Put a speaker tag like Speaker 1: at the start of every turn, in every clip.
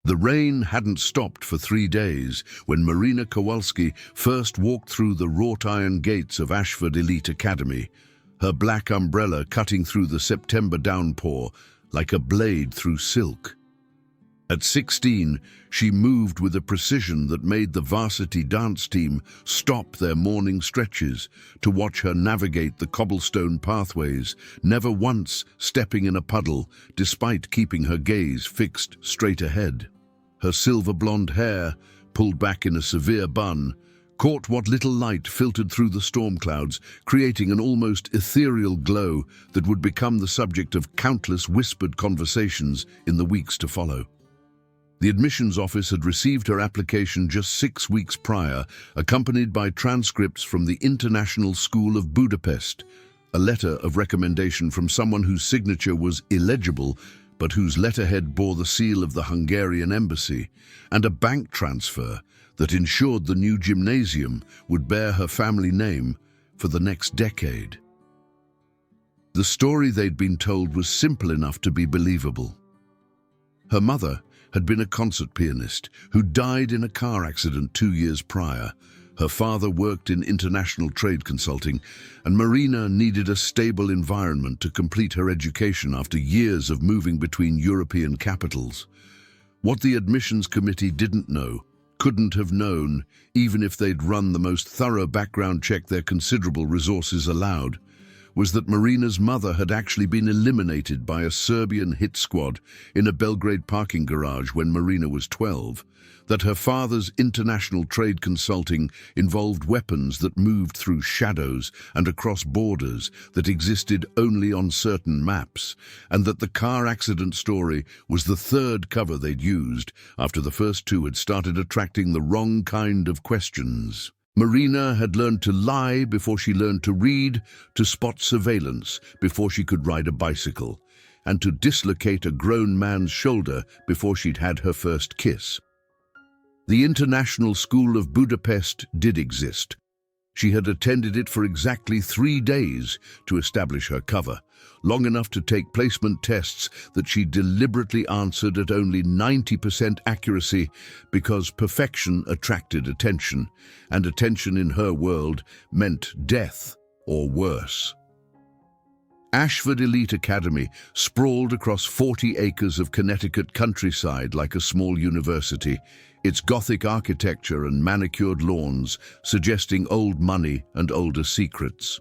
Speaker 1: The rain hadn't stopped for 3 days when Marina Kowalski first walked through the wrought iron gates of Ashford Elite Academy, her black umbrella cutting through the September downpour like a blade through silk. At 16, she moved with a precision that made the varsity dance team stop their morning stretches to watch her navigate the cobblestone pathways, never once stepping in a puddle despite keeping her gaze fixed straight ahead. Her silver blonde hair, pulled back in a severe bun, caught what little light filtered through the storm clouds, creating an almost ethereal glow that would become the subject of countless whispered conversations in the weeks to follow. The admissions office had received her application just 6 weeks prior, accompanied by transcripts from the International School of Budapest, a letter of recommendation from someone whose signature was illegible, but whose letterhead bore the seal of the Hungarian embassy, and a bank transfer that ensured the new gymnasium would bear her family name for the next decade. The story they'd been told was simple enough to be believable. Her mother had been a concert pianist who died in a car accident 2 years prior. Her father worked in international trade consulting, and Marina needed a stable environment to complete her education after years of moving between European capitals. What the admissions committee didn't know, couldn't have known, even if they'd run the most thorough background check their considerable resources allowed, was that Marina's mother had actually been eliminated by a Serbian hit squad in a Belgrade parking garage when Marina was 12, that her father's international trade consulting involved weapons that moved through shadows and across borders that existed only on certain maps, and that the car accident story was the third cover they'd used after the first 2 had started attracting the wrong kind of questions. Marina had learned to lie before she learned to read, to spot surveillance before she could ride a bicycle, and to dislocate a grown man's shoulder before she'd had her first kiss. The International School of Budapest did exist. She had attended it for exactly 3 days to establish her cover, long enough to take placement tests that she deliberately answered at only 90% accuracy because perfection attracted attention, and attention in her world meant death or worse. Ashford Elite Academy sprawled across 40 acres of Connecticut countryside like a small university, its Gothic architecture and manicured lawns suggesting old money and older secrets.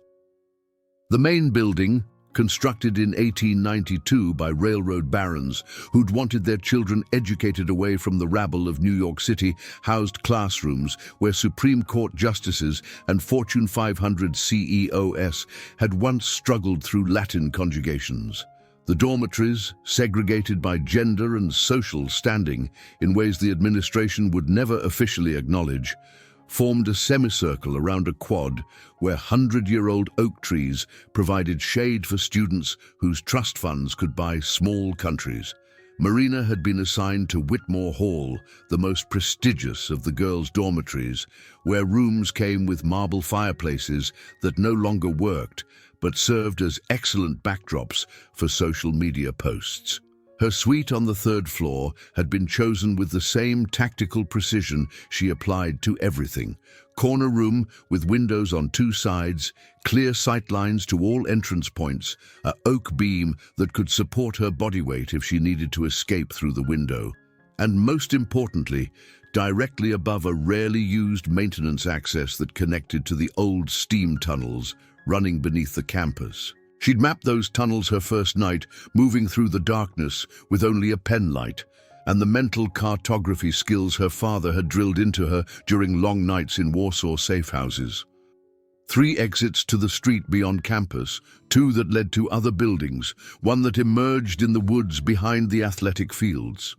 Speaker 1: The main building, constructed in 1892 by railroad barons who'd wanted their children educated away from the rabble of New York City, housed classrooms where Supreme Court justices and Fortune 500 CEOs had once struggled through Latin conjugations. The dormitories, segregated by gender and social standing in ways the administration would never officially acknowledge, formed a semicircle around a quad where 100-year-old oak trees provided shade for students whose trust funds could buy small countries. Marina had been assigned to Whitmore Hall, the most prestigious of the girls' dormitories, where rooms came with marble fireplaces that no longer worked but served as excellent backdrops for social media posts. Her suite on the 3rd floor had been chosen with the same tactical precision she applied to everything. Corner room with windows on 2 sides, clear sightlines to all entrance points, an oak beam that could support her body weight if she needed to escape through the window. And most importantly, directly above a rarely used maintenance access that connected to the old steam tunnels running beneath the campus. She'd mapped those tunnels her first night, moving through the darkness with only a pen light, and the mental cartography skills her father had drilled into her during long nights in Warsaw safe houses. 3 exits to the street beyond campus, 2 that led to other buildings, 1 that emerged in the woods behind the athletic fields.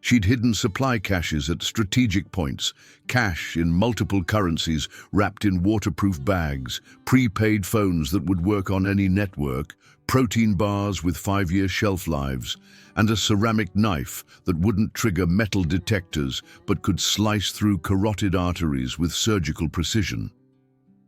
Speaker 1: She'd hidden supply caches at strategic points, cash in multiple currencies wrapped in waterproof bags, prepaid phones that would work on any network, protein bars with 5-year shelf lives, and a ceramic knife that wouldn't trigger metal detectors but could slice through carotid arteries with surgical precision.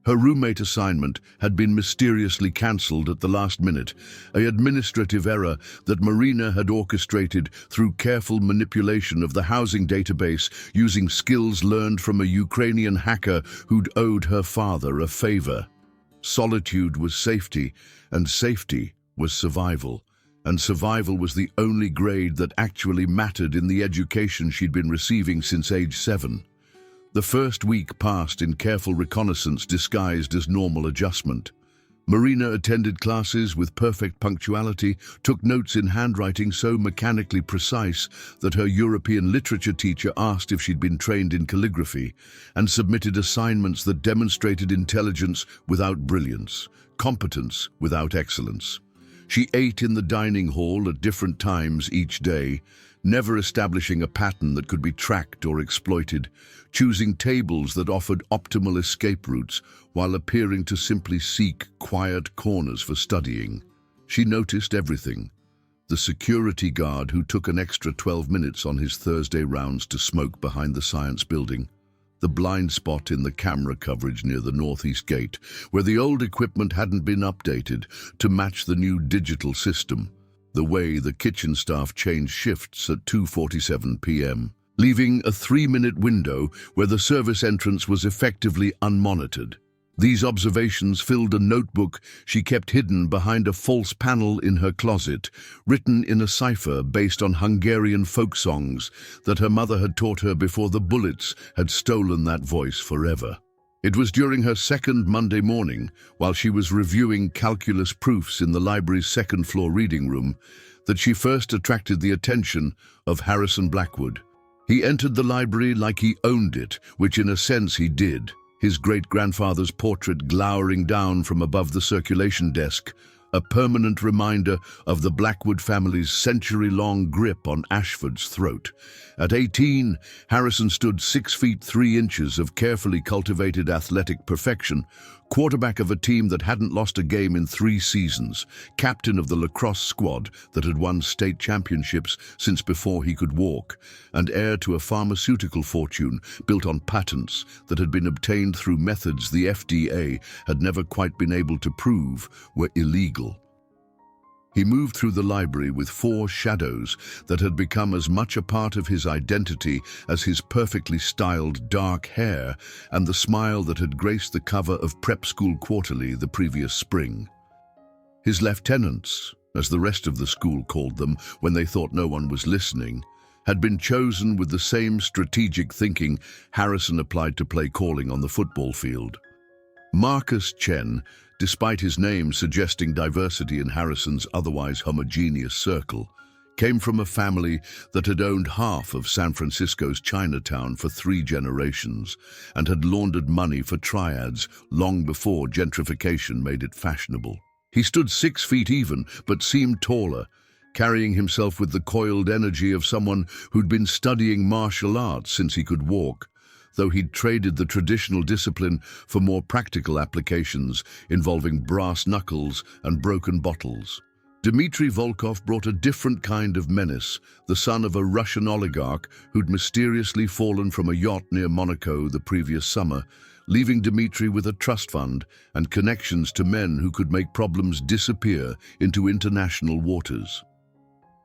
Speaker 1: Her roommate assignment had been mysteriously cancelled at the last minute, an administrative error that Marina had orchestrated through careful manipulation of the housing database using skills learned from a Ukrainian hacker who'd owed her father a favor. Solitude was safety, and safety was survival. And survival was the only grade that actually mattered in the education she'd been receiving since age 7. The first week passed in careful reconnaissance disguised as normal adjustment. Marina attended classes with perfect punctuality, took notes in handwriting so mechanically precise that her European literature teacher asked if she'd been trained in calligraphy, and submitted assignments that demonstrated intelligence without brilliance, competence without excellence. She ate in the dining hall at different times each day, never establishing a pattern that could be tracked or exploited, choosing tables that offered optimal escape routes while appearing to simply seek quiet corners for studying. She noticed everything. The security guard who took an extra 12 minutes on his Thursday rounds to smoke behind the science building, the blind spot in the camera coverage near the northeast gate, where the old equipment hadn't been updated to match the new digital system, the way the kitchen staff changed shifts at 2:47 p.m., leaving a 3-minute window where the service entrance was effectively unmonitored. These observations filled a notebook she kept hidden behind a false panel in her closet, written in a cipher based on Hungarian folk songs that her mother had taught her before the bullets had stolen that voice forever. It was during her second Monday morning, while she was reviewing calculus proofs in the library's second-floor reading room, that she first attracted the attention of Harrison Blackwood. He entered the library like he owned it, which in a sense he did, his great-grandfather's portrait glowering down from above the circulation desk, a permanent reminder of the Blackwood family's century-long grip on Ashford's throat. At 18, Harrison stood 6 feet 3 inches of carefully cultivated athletic perfection, quarterback of a team that hadn't lost a game in 3 seasons, captain of the lacrosse squad that had won state championships since before he could walk, and heir to a pharmaceutical fortune built on patents that had been obtained through methods the FDA had never quite been able to prove were illegal. He moved through the library with 4 shadows that had become as much a part of his identity as his perfectly styled dark hair and the smile that had graced the cover of Prep School Quarterly the previous spring. His lieutenants, as the rest of the school called them when they thought no one was listening, had been chosen with the same strategic thinking Harrison applied to play calling on the football field. Marcus Chen, despite his name suggesting diversity in Harrison's otherwise homogeneous circle, came from a family that had owned half of San Francisco's Chinatown for 3 generations and had laundered money for triads long before gentrification made it fashionable. He stood 6 feet even, but seemed taller, carrying himself with the coiled energy of someone who'd been studying martial arts since he could walk, though he'd traded the traditional discipline for more practical applications involving brass knuckles and broken bottles. Dmitry Volkov brought a different kind of menace, the son of a Russian oligarch who'd mysteriously fallen from a yacht near Monaco the previous summer, leaving Dmitry with a trust fund and connections to men who could make problems disappear into international waters.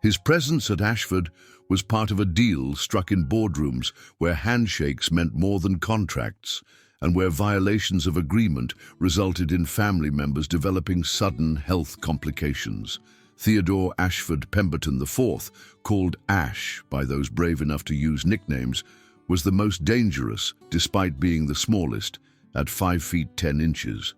Speaker 1: His presence at Ashford was part of a deal struck in boardrooms where handshakes meant more than contracts and where violations of agreement resulted in family members developing sudden health complications. Theodore Ashford Pemberton IV, called Ash by those brave enough to use nicknames, was the most dangerous despite being the smallest, at 5 feet 10 inches.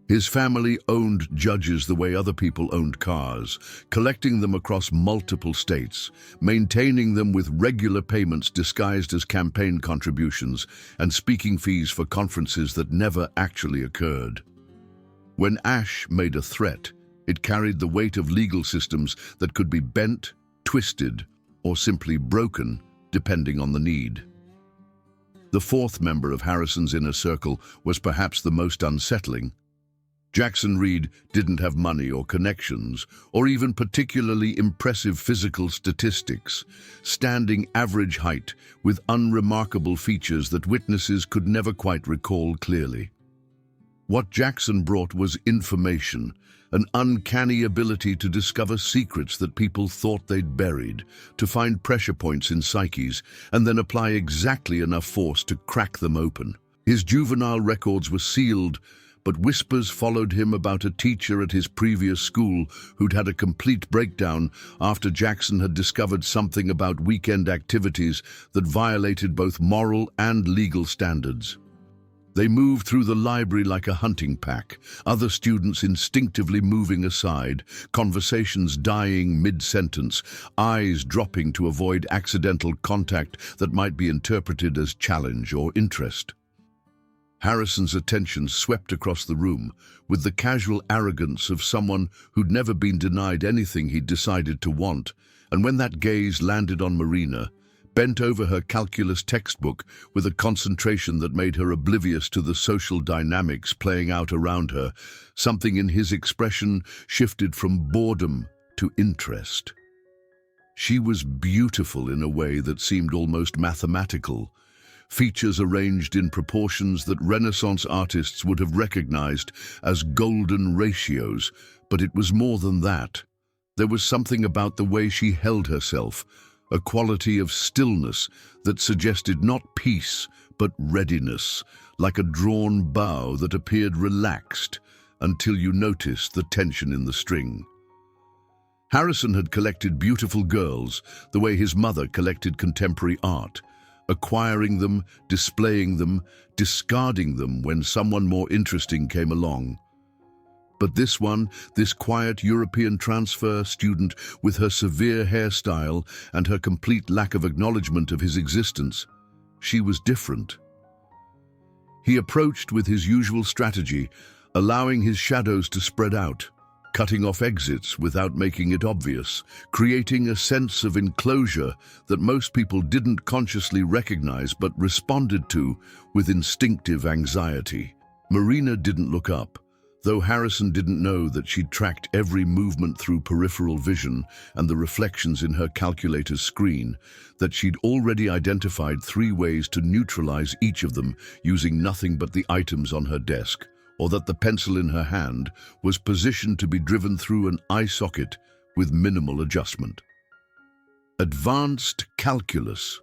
Speaker 1: His family owned judges the way other people owned cars, collecting them across multiple states, maintaining them with regular payments disguised as campaign contributions, and speaking fees for conferences that never actually occurred. When Ash made a threat, it carried the weight of legal systems that could be bent, twisted, or simply broken, depending on the need. The 4th member of Harrison's inner circle was perhaps the most unsettling. Jackson Reed didn't have money or connections, or even particularly impressive physical statistics, standing average height with unremarkable features that witnesses could never quite recall clearly. What Jackson brought was information, an uncanny ability to discover secrets that people thought they'd buried, to find pressure points in psyches, and then apply exactly enough force to crack them open. His juvenile records were sealed, but whispers followed him about a teacher at his previous school who'd had a complete breakdown after Jackson had discovered something about weekend activities that violated both moral and legal standards. They moved through the library like a hunting pack, other students instinctively moving aside, conversations dying mid-sentence, eyes dropping to avoid accidental contact that might be interpreted as challenge or interest. Harrison's attention swept across the room with the casual arrogance of someone who'd never been denied anything he'd decided to want, and when that gaze landed on Marina, bent over her calculus textbook with a concentration that made her oblivious to the social dynamics playing out around her, something in his expression shifted from boredom to interest. She was beautiful in a way that seemed almost mathematical, features arranged in proportions that Renaissance artists would have recognized as golden ratios, but it was more than that. There was something about the way she held herself, a quality of stillness that suggested not peace, but readiness, like a drawn bow that appeared relaxed until you noticed the tension in the string. Harrison had collected beautiful girls the way his mother collected contemporary art, acquiring them, displaying them, discarding them when someone more interesting came along. But this one, this quiet European transfer student with her severe hairstyle and her complete lack of acknowledgement of his existence, she was different. He approached with his usual strategy, allowing his shadows to spread out, cutting off exits without making it obvious, creating a sense of enclosure that most people didn't consciously recognize but responded to with instinctive anxiety. Marina didn't look up, though Harrison didn't know that she'd tracked every movement through peripheral vision and the reflections in her calculator's screen, that she'd already identified 3 ways to neutralize each of them using nothing but the items on her desk, or that the pencil in her hand was positioned to be driven through an eye socket with minimal adjustment. Advanced calculus,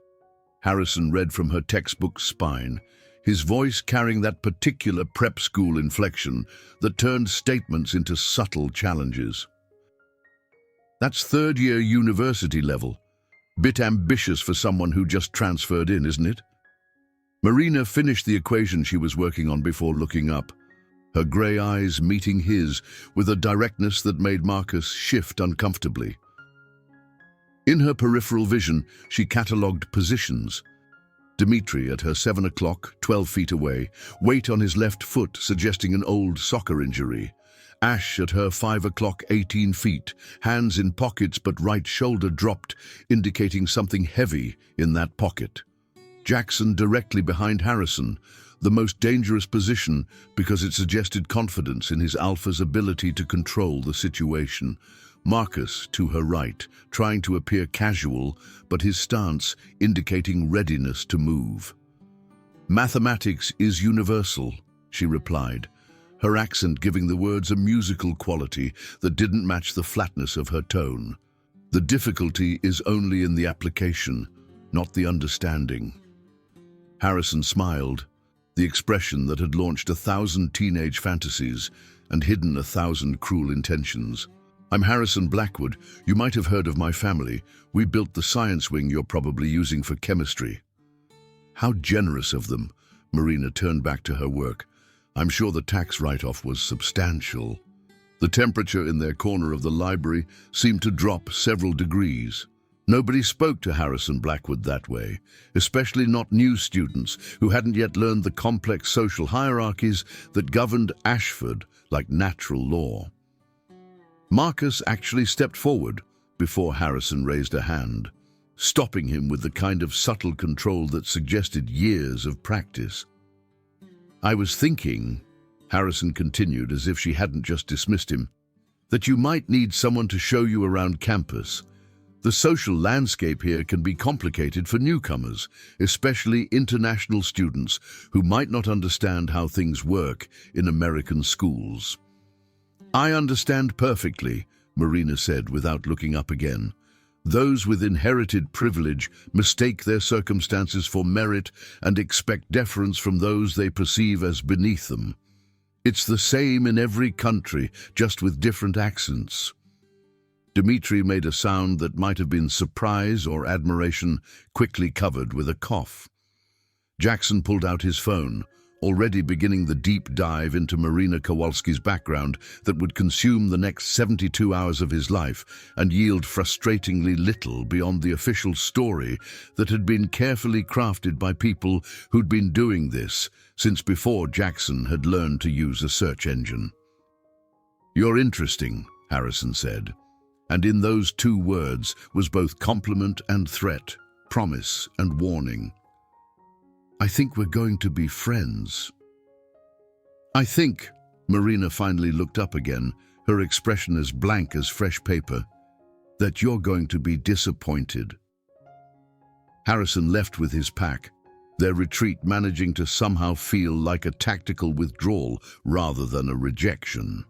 Speaker 1: Harrison read from her textbook's spine, his voice carrying that particular prep school inflection that turned statements into subtle challenges. That's third-year university level. Bit ambitious for someone who just transferred in, isn't it? Marina finished the equation she was working on before looking up, her grey eyes meeting his with a directness that made Marcus shift uncomfortably. In her peripheral vision, she catalogued positions. Dimitri at her 7 o'clock, 12 feet away, weight on his left foot suggesting an old soccer injury. Ash at her 5 o'clock, 18 feet, hands in pockets but right shoulder dropped, indicating something heavy in that pocket. Jackson directly behind Harrison, the most dangerous position because it suggested confidence in his alpha's ability to control the situation. Marcus to her right, trying to appear casual, but his stance indicating readiness to move. "Mathematics is universal," she replied, her accent giving the words a musical quality that didn't match the flatness of her tone. "The difficulty is only in the application, not the understanding." Harrison smiled, the expression that had launched 1,000 teenage fantasies and hidden 1,000 cruel intentions. "I'm Harrison Blackwood. You might have heard of my family. We built the science wing you're probably using for chemistry." How generous of them. Marina turned back to her work. I'm sure the tax write-off was substantial. The temperature in their corner of the library seemed to drop several degrees. Nobody spoke to Harrison Blackwood that way, especially not new students who hadn't yet learned the complex social hierarchies that governed Ashford like natural law. Marcus actually stepped forward before Harrison raised a hand, stopping him with the kind of subtle control that suggested years of practice. "I was thinking," Harrison continued as if she hadn't just dismissed him, "that you might need someone to show you around campus. The social landscape here can be complicated for newcomers, especially international students who might not understand how things work in American schools. "I understand perfectly," Marina said without looking up again. "Those with inherited privilege mistake their circumstances for merit and expect deference from those they perceive as beneath them. It's the same in every country, just with different accents." Dmitri made a sound that might have been surprise or admiration, quickly covered with a cough. Jackson pulled out his phone, already beginning the deep dive into Marina Kowalski's background that would consume the next 72 hours of his life and yield frustratingly little beyond the official story that had been carefully crafted by people who'd been doing this since before Jackson had learned to use a search engine. "You're interesting," Harrison said, and in those two words was both compliment and threat, promise and warning. "I think we're going to be friends." "I think," Marina finally looked up again, her expression as blank as fresh paper, "that you're going to be disappointed." Harrison left with his pack, their retreat managing to somehow feel like a tactical withdrawal rather than a rejection.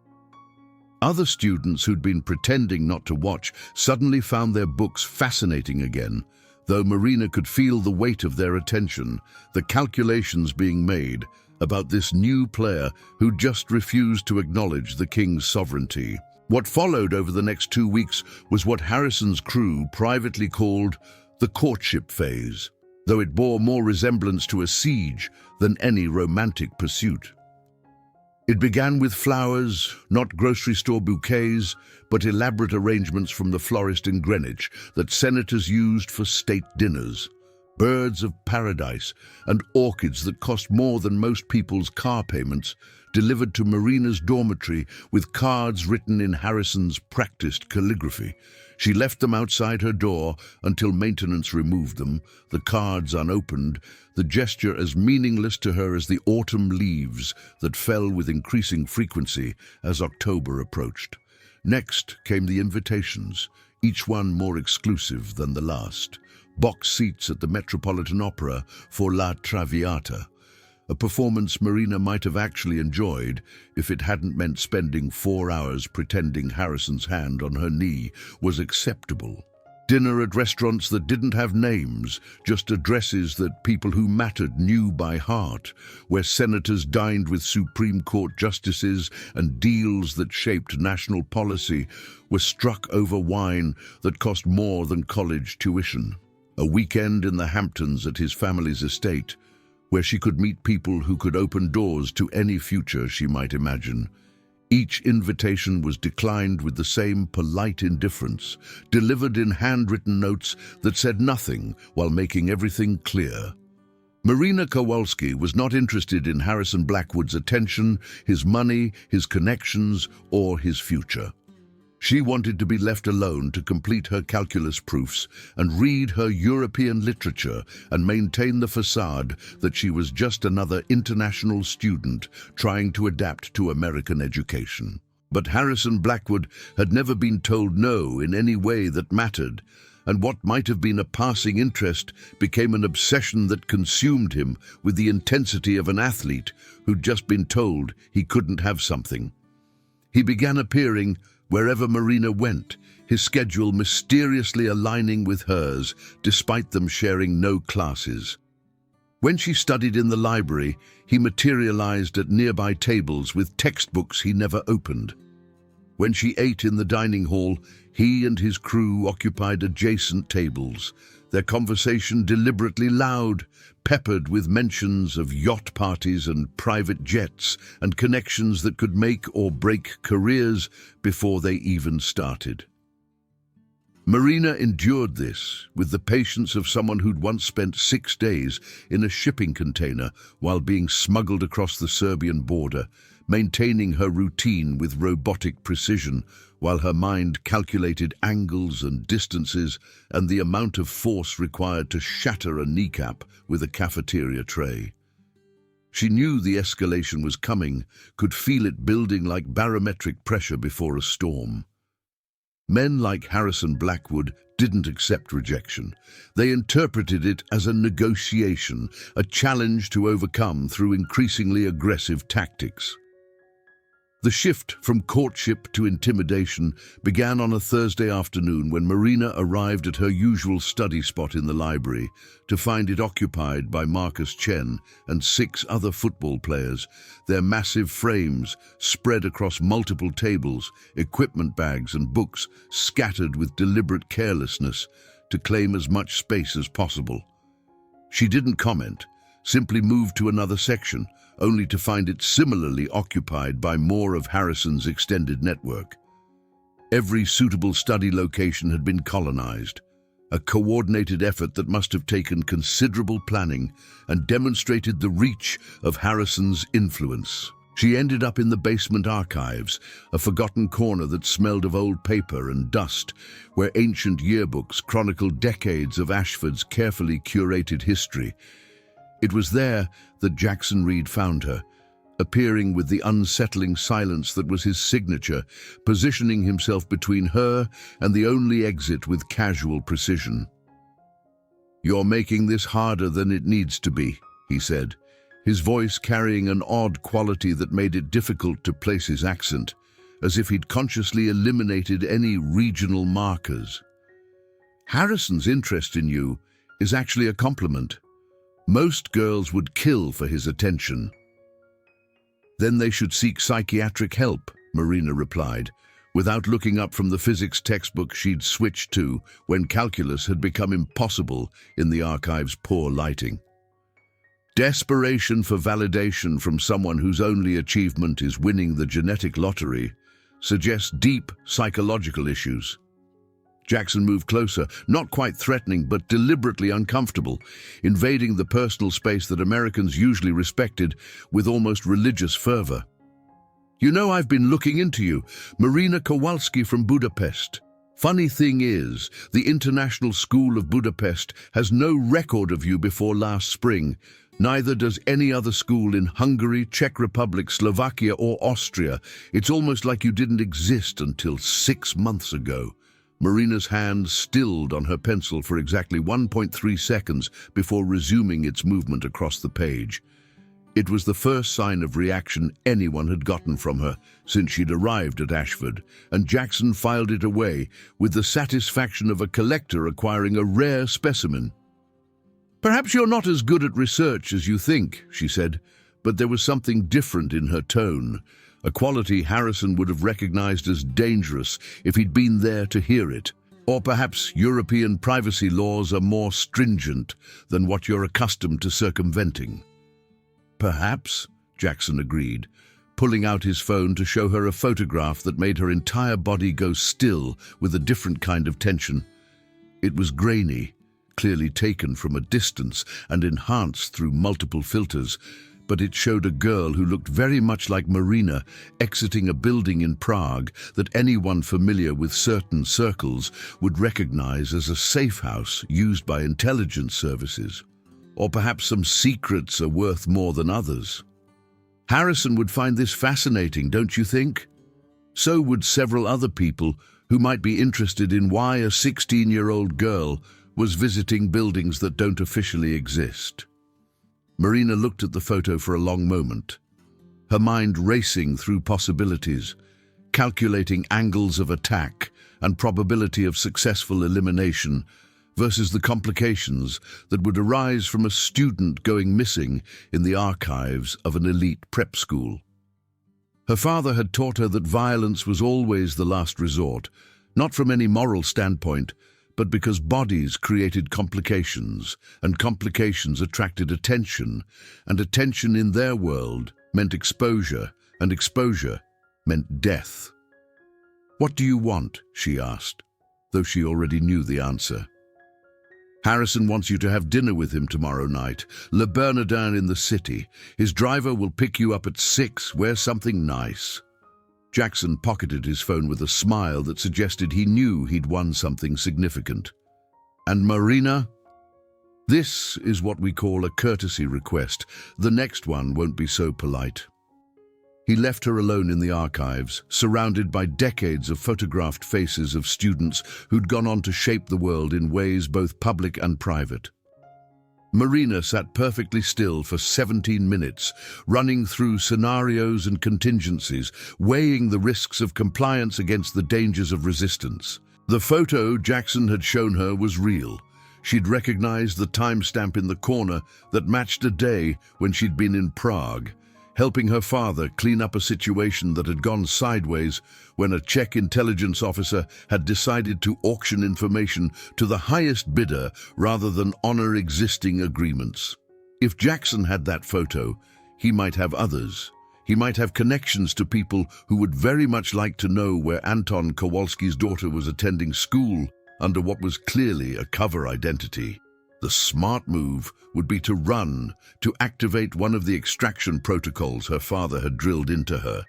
Speaker 1: Other students who'd been pretending not to watch suddenly found their books fascinating again, though Marina could feel the weight of their attention, the calculations being made about this new player who just refused to acknowledge the king's sovereignty. What followed over the next 2 weeks was what Harrison's crew privately called the courtship phase, though it bore more resemblance to a siege than any romantic pursuit. It began with flowers, not grocery store bouquets, but elaborate arrangements from the florist in Greenwich that senators used for state dinners. Birds of paradise and orchids that cost more than most people's car payments, delivered to Marina's dormitory with cards written in Harrison's practiced calligraphy. She left them outside her door until maintenance removed them, the cards unopened, the gesture as meaningless to her as the autumn leaves that fell with increasing frequency as October approached. Next came the invitations, each one more exclusive than the last. Box seats at the Metropolitan Opera for La Traviata, a performance Marina might have actually enjoyed if it hadn't meant spending 4 hours pretending Harrison's hand on her knee was acceptable. Dinner at restaurants that didn't have names, just addresses that people who mattered knew by heart, where senators dined with Supreme Court justices and deals that shaped national policy were struck over wine that cost more than college tuition. A weekend in the Hamptons at his family's estate, where she could meet people who could open doors to any future she might imagine. Each invitation was declined with the same polite indifference, delivered in handwritten notes that said nothing while making everything clear. Marina Kowalski was not interested in Harrison Blackwood's attention, his money, his connections, or his future. She wanted to be left alone to complete her calculus proofs and read her European literature and maintain the facade that she was just another international student trying to adapt to American education. But Harrison Blackwood had never been told no in any way that mattered, and what might have been a passing interest became an obsession that consumed him with the intensity of an athlete who'd just been told he couldn't have something. He began appearing wherever Marina went, his schedule mysteriously aligning with hers, despite them sharing no classes. When she studied in the library, he materialized at nearby tables with textbooks he never opened. When she ate in the dining hall, he and his crew occupied adjacent tables, their conversation deliberately loud, peppered with mentions of yacht parties and private jets and connections that could make or break careers before they even started. Marina endured this with the patience of someone who'd once spent 6 days in a shipping container while being smuggled across the Serbian border, maintaining her routine with robotic precision while her mind calculated angles and distances and the amount of force required to shatter a kneecap with a cafeteria tray. She knew the escalation was coming, could feel it building like barometric pressure before a storm. Men like Harrison Blackwood didn't accept rejection. They interpreted it as a negotiation, a challenge to overcome through increasingly aggressive tactics. The shift from courtship to intimidation began on a Thursday afternoon when Marina arrived at her usual study spot in the library to find it occupied by Marcus Chen and 6 other football players, their massive frames spread across multiple tables, equipment bags and books scattered with deliberate carelessness to claim as much space as possible. She didn't comment, simply moved to another section, only to find it similarly occupied by more of Harrison's extended network. Every suitable study location had been colonized, a coordinated effort that must have taken considerable planning and demonstrated the reach of Harrison's influence. She ended up in the basement archives, a forgotten corner that smelled of old paper and dust, where ancient yearbooks chronicled decades of Ashford's carefully curated history. It was there that Jackson Reed found her, appearing with the unsettling silence that was his signature, positioning himself between her and the only exit with casual precision. "You're making this harder than it needs to be," he said, his voice carrying an odd quality that made it difficult to place his accent, as if he'd consciously eliminated any regional markers. "Harrison's interest in you is actually a compliment. Most girls would kill for his attention." "Then they should seek psychiatric help," Marina replied, without looking up from the physics textbook she'd switched to when calculus had become impossible in the archive's poor lighting. Desperation for validation from someone whose only achievement is winning the genetic lottery suggests deep psychological issues. Jackson moved closer, not quite threatening, but deliberately uncomfortable, invading the personal space that Americans usually respected with almost religious fervor. "You know, I've been looking into you, Marina Kowalski from Budapest. Funny thing is, the International School of Budapest has no record of you before last spring. Neither does any other school in Hungary, Czech Republic, Slovakia, or Austria. It's almost like you didn't exist until 6 months ago." Marina's hand stilled on her pencil for exactly 1.3 seconds before resuming its movement across the page. It was the first sign of reaction anyone had gotten from her since she'd arrived at Ashford, and Jackson filed it away with the satisfaction of a collector acquiring a rare specimen. "Perhaps you're not as good at research as you think," she said, but there was something different in her tone, a quality Harrison would have recognized as dangerous if he'd been there to hear it. "Or perhaps European privacy laws are more stringent than what you're accustomed to circumventing." "Perhaps," Jackson agreed, pulling out his phone to show her a photograph that made her entire body go still with a different kind of tension. It was grainy, clearly taken from a distance and enhanced through multiple filters, but it showed a girl who looked very much like Marina exiting a building in Prague that anyone familiar with certain circles would recognize as a safe house used by intelligence services. Or perhaps some secrets are worth more than others. Harrison would find this fascinating, don't you think? So would several other people who might be interested in why a 16-year-old girl was visiting buildings that don't officially exist. Marina looked at the photo for a long moment, her mind racing through possibilities, calculating angles of attack and probability of successful elimination versus the complications that would arise from a student going missing in the archives of an elite prep school. Her father had taught her that violence was always the last resort, not from any moral standpoint, but because bodies created complications, and complications attracted attention, and attention in their world meant exposure, and exposure meant death. "What do you want?" she asked, though she already knew the answer. "Harrison wants you to have dinner with him tomorrow night. Le Bernardin in the city. His driver will pick you up at 6. Wear something nice." Jackson pocketed his phone with a smile that suggested he knew he'd won something significant. "And Marina?" "This is what we call a courtesy request. The next one won't be so polite." He left her alone in the archives, surrounded by decades of photographed faces of students who'd gone on to shape the world in ways both public and private. Marina sat perfectly still for 17 minutes, running through scenarios and contingencies, weighing the risks of compliance against the dangers of resistance. The photo Jackson had shown her was real. She'd recognized the timestamp in the corner that matched a day when she'd been in Prague, helping her father clean up a situation that had gone sideways when a Czech intelligence officer had decided to auction information to the highest bidder rather than honor existing agreements. If Jackson had that photo, he might have others. He might have connections to people who would very much like to know where Anton Kowalski's daughter was attending school under what was clearly a cover identity. The smart move would be to run, to activate one of the extraction protocols her father had drilled into her,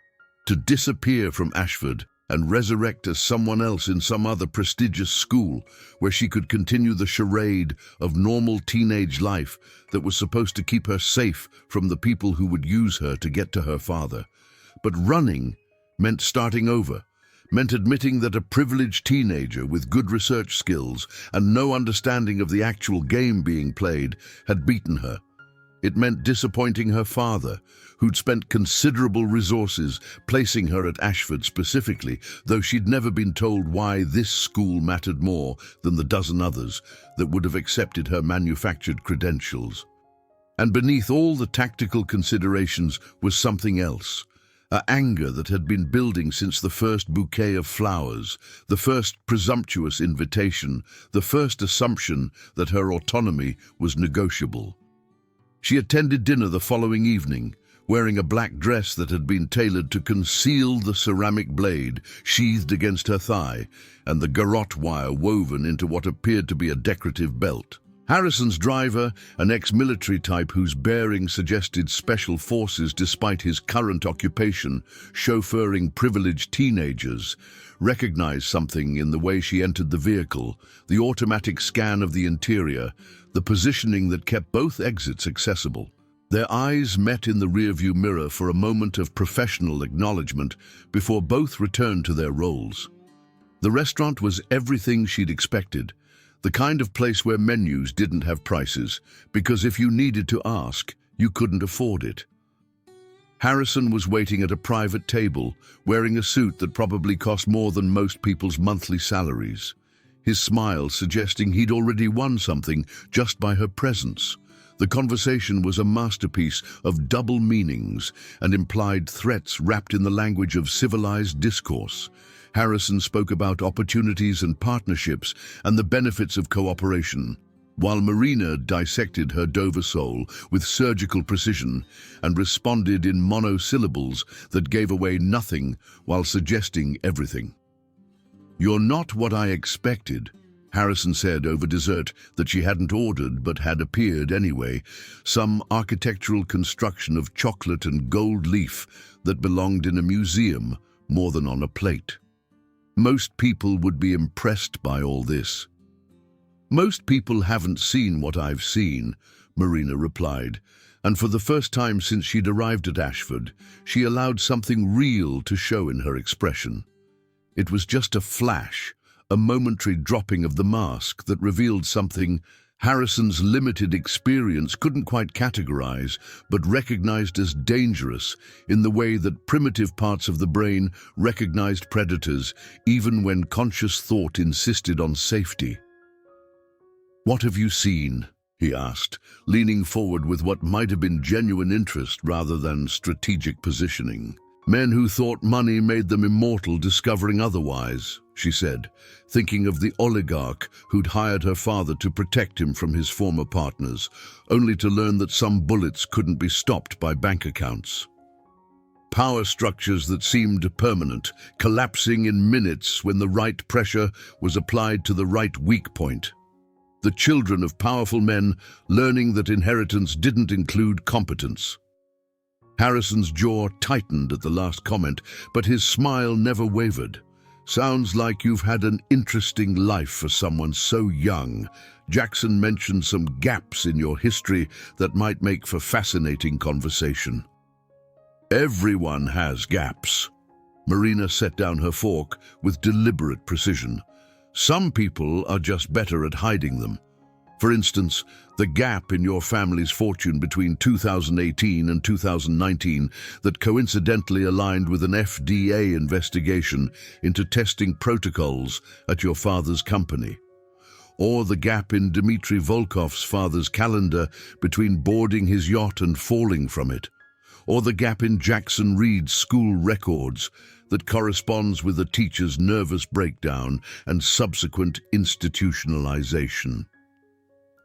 Speaker 1: to disappear from Ashford and resurrect as someone else in some other prestigious school where she could continue the charade of normal teenage life that was supposed to keep her safe from the people who would use her to get to her father. But running meant starting over, meant admitting that a privileged teenager with good research skills and no understanding of the actual game being played had beaten her. It meant disappointing her father, who'd spent considerable resources placing her at Ashford specifically, though she'd never been told why this school mattered more than the dozen others that would have accepted her manufactured credentials. And beneath all the tactical considerations was something else. An anger that had been building since the first bouquet of flowers, the first presumptuous invitation, the first assumption that her autonomy was negotiable. She attended dinner the following evening, wearing a black dress that had been tailored to conceal the ceramic blade sheathed against her thigh and the garrote wire woven into what appeared to be a decorative belt. Harrison's driver, an ex-military type whose bearing suggested special forces despite his current occupation, chauffeuring privileged teenagers, recognized something in the way she entered the vehicle, the automatic scan of the interior, the positioning that kept both exits accessible. Their eyes met in the rearview mirror for a moment of professional acknowledgement before both returned to their roles. The restaurant was everything she'd expected. The kind of place where menus didn't have prices, because if you needed to ask, you couldn't afford it. Harrison was waiting at a private table, wearing a suit that probably cost more than most people's monthly salaries. His smile suggesting he'd already won something just by her presence. The conversation was a masterpiece of double meanings and implied threats wrapped in the language of civilized discourse. Harrison spoke about opportunities and partnerships and the benefits of cooperation, while Marina dissected her Dover soul with surgical precision and responded in monosyllables that gave away nothing while suggesting everything. "You're not what I expected," Harrison said over dessert that she hadn't ordered but had appeared anyway, some architectural construction of chocolate and gold leaf that belonged in a museum more than on a plate. "Most people would be impressed by all this." "Most people haven't seen what I've seen," Marina replied, and for the first time since she'd arrived at Ashford, she allowed something real to show in her expression. It was just a flash, a momentary dropping of the mask that revealed something Harrison's limited experience couldn't quite categorize, but recognized as dangerous in the way that primitive parts of the brain recognized predators, even when conscious thought insisted on safety. "What have you seen?" he asked, leaning forward with what might have been genuine interest rather than strategic positioning. "Men who thought money made them immortal discovering otherwise," she said, thinking of the oligarch who'd hired her father to protect him from his former partners, only to learn that some bullets couldn't be stopped by bank accounts. Power structures that seemed permanent, collapsing in minutes when the right pressure was applied to the right weak point. The children of powerful men learning that inheritance didn't include competence. Harrison's jaw tightened at the last comment, but his smile never wavered. "Sounds like you've had an interesting life for someone so young." Jackson mentioned some gaps in your history that might make for fascinating conversation. Everyone has gaps. Marina set down her fork with deliberate precision. Some people are just better at hiding them. For instance, the gap in your family's fortune between 2018 and 2019 that coincidentally aligned with an FDA investigation into testing protocols at your father's company. Or the gap in Dmitry Volkov's father's calendar between boarding his yacht and falling from it. Or the gap in Jackson Reed's school records that corresponds with a teacher's nervous breakdown and subsequent institutionalization.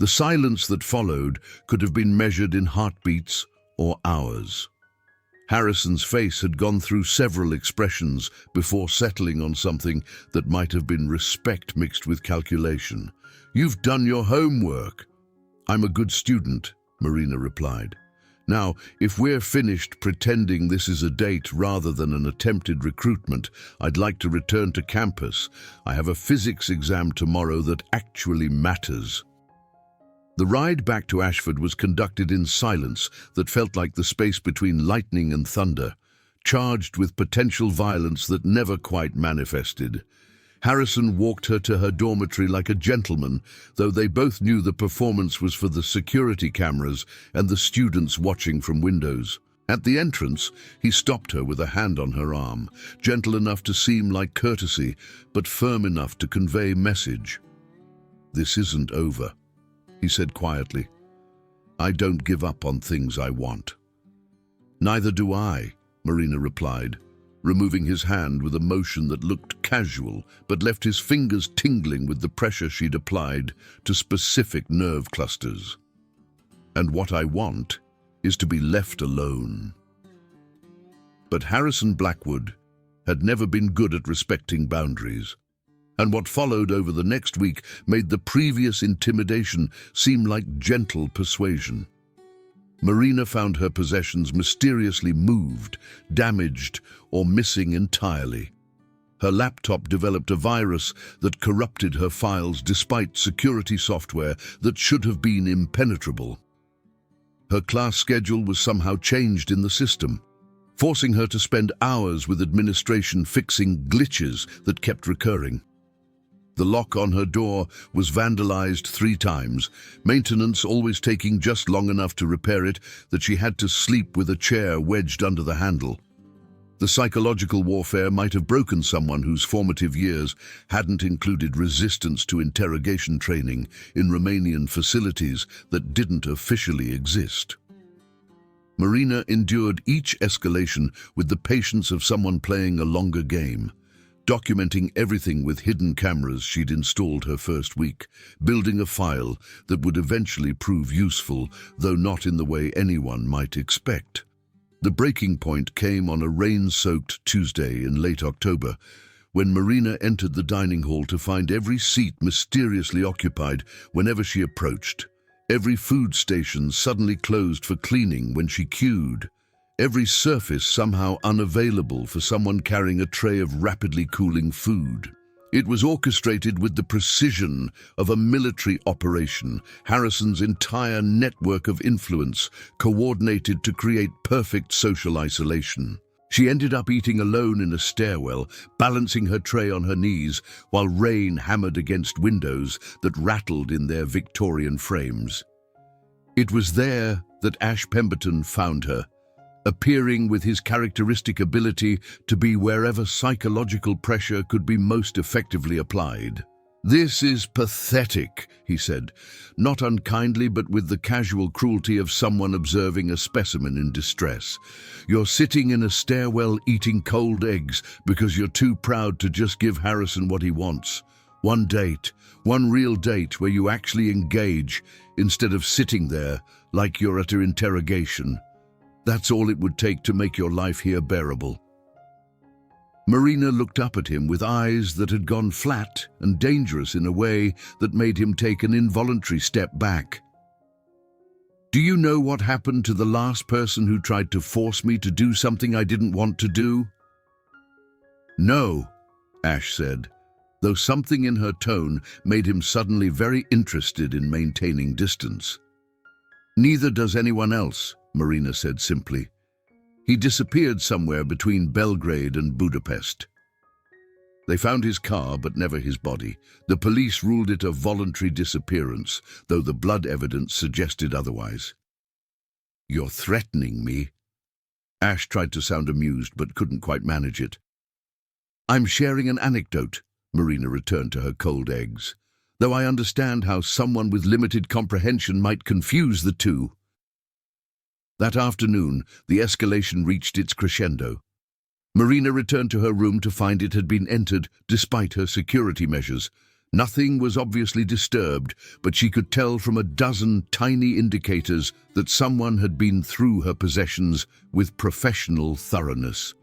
Speaker 1: The silence that followed could have been measured in heartbeats or hours. Harrison's face had gone through several expressions before settling on something that might have been respect mixed with calculation. "You've done your homework." "I'm a good student," Marina replied. "Now, if we're finished pretending this is a date rather than an attempted recruitment, I'd like to return to campus. I have a physics exam tomorrow that actually matters." The ride back to Ashford was conducted in silence that felt like the space between lightning and thunder, charged with potential violence that never quite manifested. Harrison walked her to her dormitory like a gentleman, though they both knew the performance was for the security cameras and the students watching from windows. At the entrance, he stopped her with a hand on her arm, gentle enough to seem like courtesy, but firm enough to convey message. "This isn't over," he said quietly. "I don't give up on things I want." "Neither do I," Marina replied, removing his hand with a motion that looked casual but left his fingers tingling with the pressure she'd applied to specific nerve clusters. "And what I want is to be left alone." But Harrison Blackwood had never been good at respecting boundaries, and what followed over the next week made the previous intimidation seem like gentle persuasion. Marina found her possessions mysteriously moved, damaged, or missing entirely. Her laptop developed a virus that corrupted her files despite security software that should have been impenetrable. Her class schedule was somehow changed in the system, forcing her to spend hours with administration fixing glitches that kept recurring. The lock on her door was vandalized 3 times, maintenance always taking just long enough to repair it that she had to sleep with a chair wedged under the handle. The psychological warfare might have broken someone whose formative years hadn't included resistance to interrogation training in Romanian facilities that didn't officially exist. Marina endured each escalation with the patience of someone playing a longer game, documenting everything with hidden cameras she'd installed her first week, building a file that would eventually prove useful, though not in the way anyone might expect. The breaking point came on a rain-soaked Tuesday in late October, when Marina entered the dining hall to find every seat mysteriously occupied whenever she approached, every food station suddenly closed for cleaning when she queued, every surface somehow unavailable for someone carrying a tray of rapidly cooling food. It was orchestrated with the precision of a military operation, Harrison's entire network of influence coordinated to create perfect social isolation. She ended up eating alone in a stairwell, balancing her tray on her knees while rain hammered against windows that rattled in their Victorian frames. It was there that Ash Pemberton found her, appearing with his characteristic ability to be wherever psychological pressure could be most effectively applied. "This is pathetic," he said, not unkindly but with the casual cruelty of someone observing a specimen in distress. "You're sitting in a stairwell eating cold eggs because you're too proud to just give Harrison what he wants. One date, one real date where you actually engage instead of sitting there like you're at an interrogation. That's all it would take to make your life here bearable." Marina looked up at him with eyes that had gone flat and dangerous in a way that made him take an involuntary step back. "Do you know what happened to the last person who tried to force me to do something I didn't want to do?" "No," Ash said, though something in her tone made him suddenly very interested in maintaining distance. "Neither does anyone else," Marina said simply. He disappeared somewhere between Belgrade and Budapest. They found his car, but never his body. The police ruled it a voluntary disappearance, though the blood evidence suggested otherwise. "You're threatening me?" Ash tried to sound amused, but couldn't quite manage it. "I'm sharing an anecdote," Marina returned to her cold eggs, "though I understand how someone with limited comprehension might confuse the two." That afternoon, the escalation reached its crescendo. Marina returned to her room to find it had been entered despite her security measures. Nothing was obviously disturbed, but she could tell from a dozen tiny indicators that someone had been through her possessions with professional thoroughness.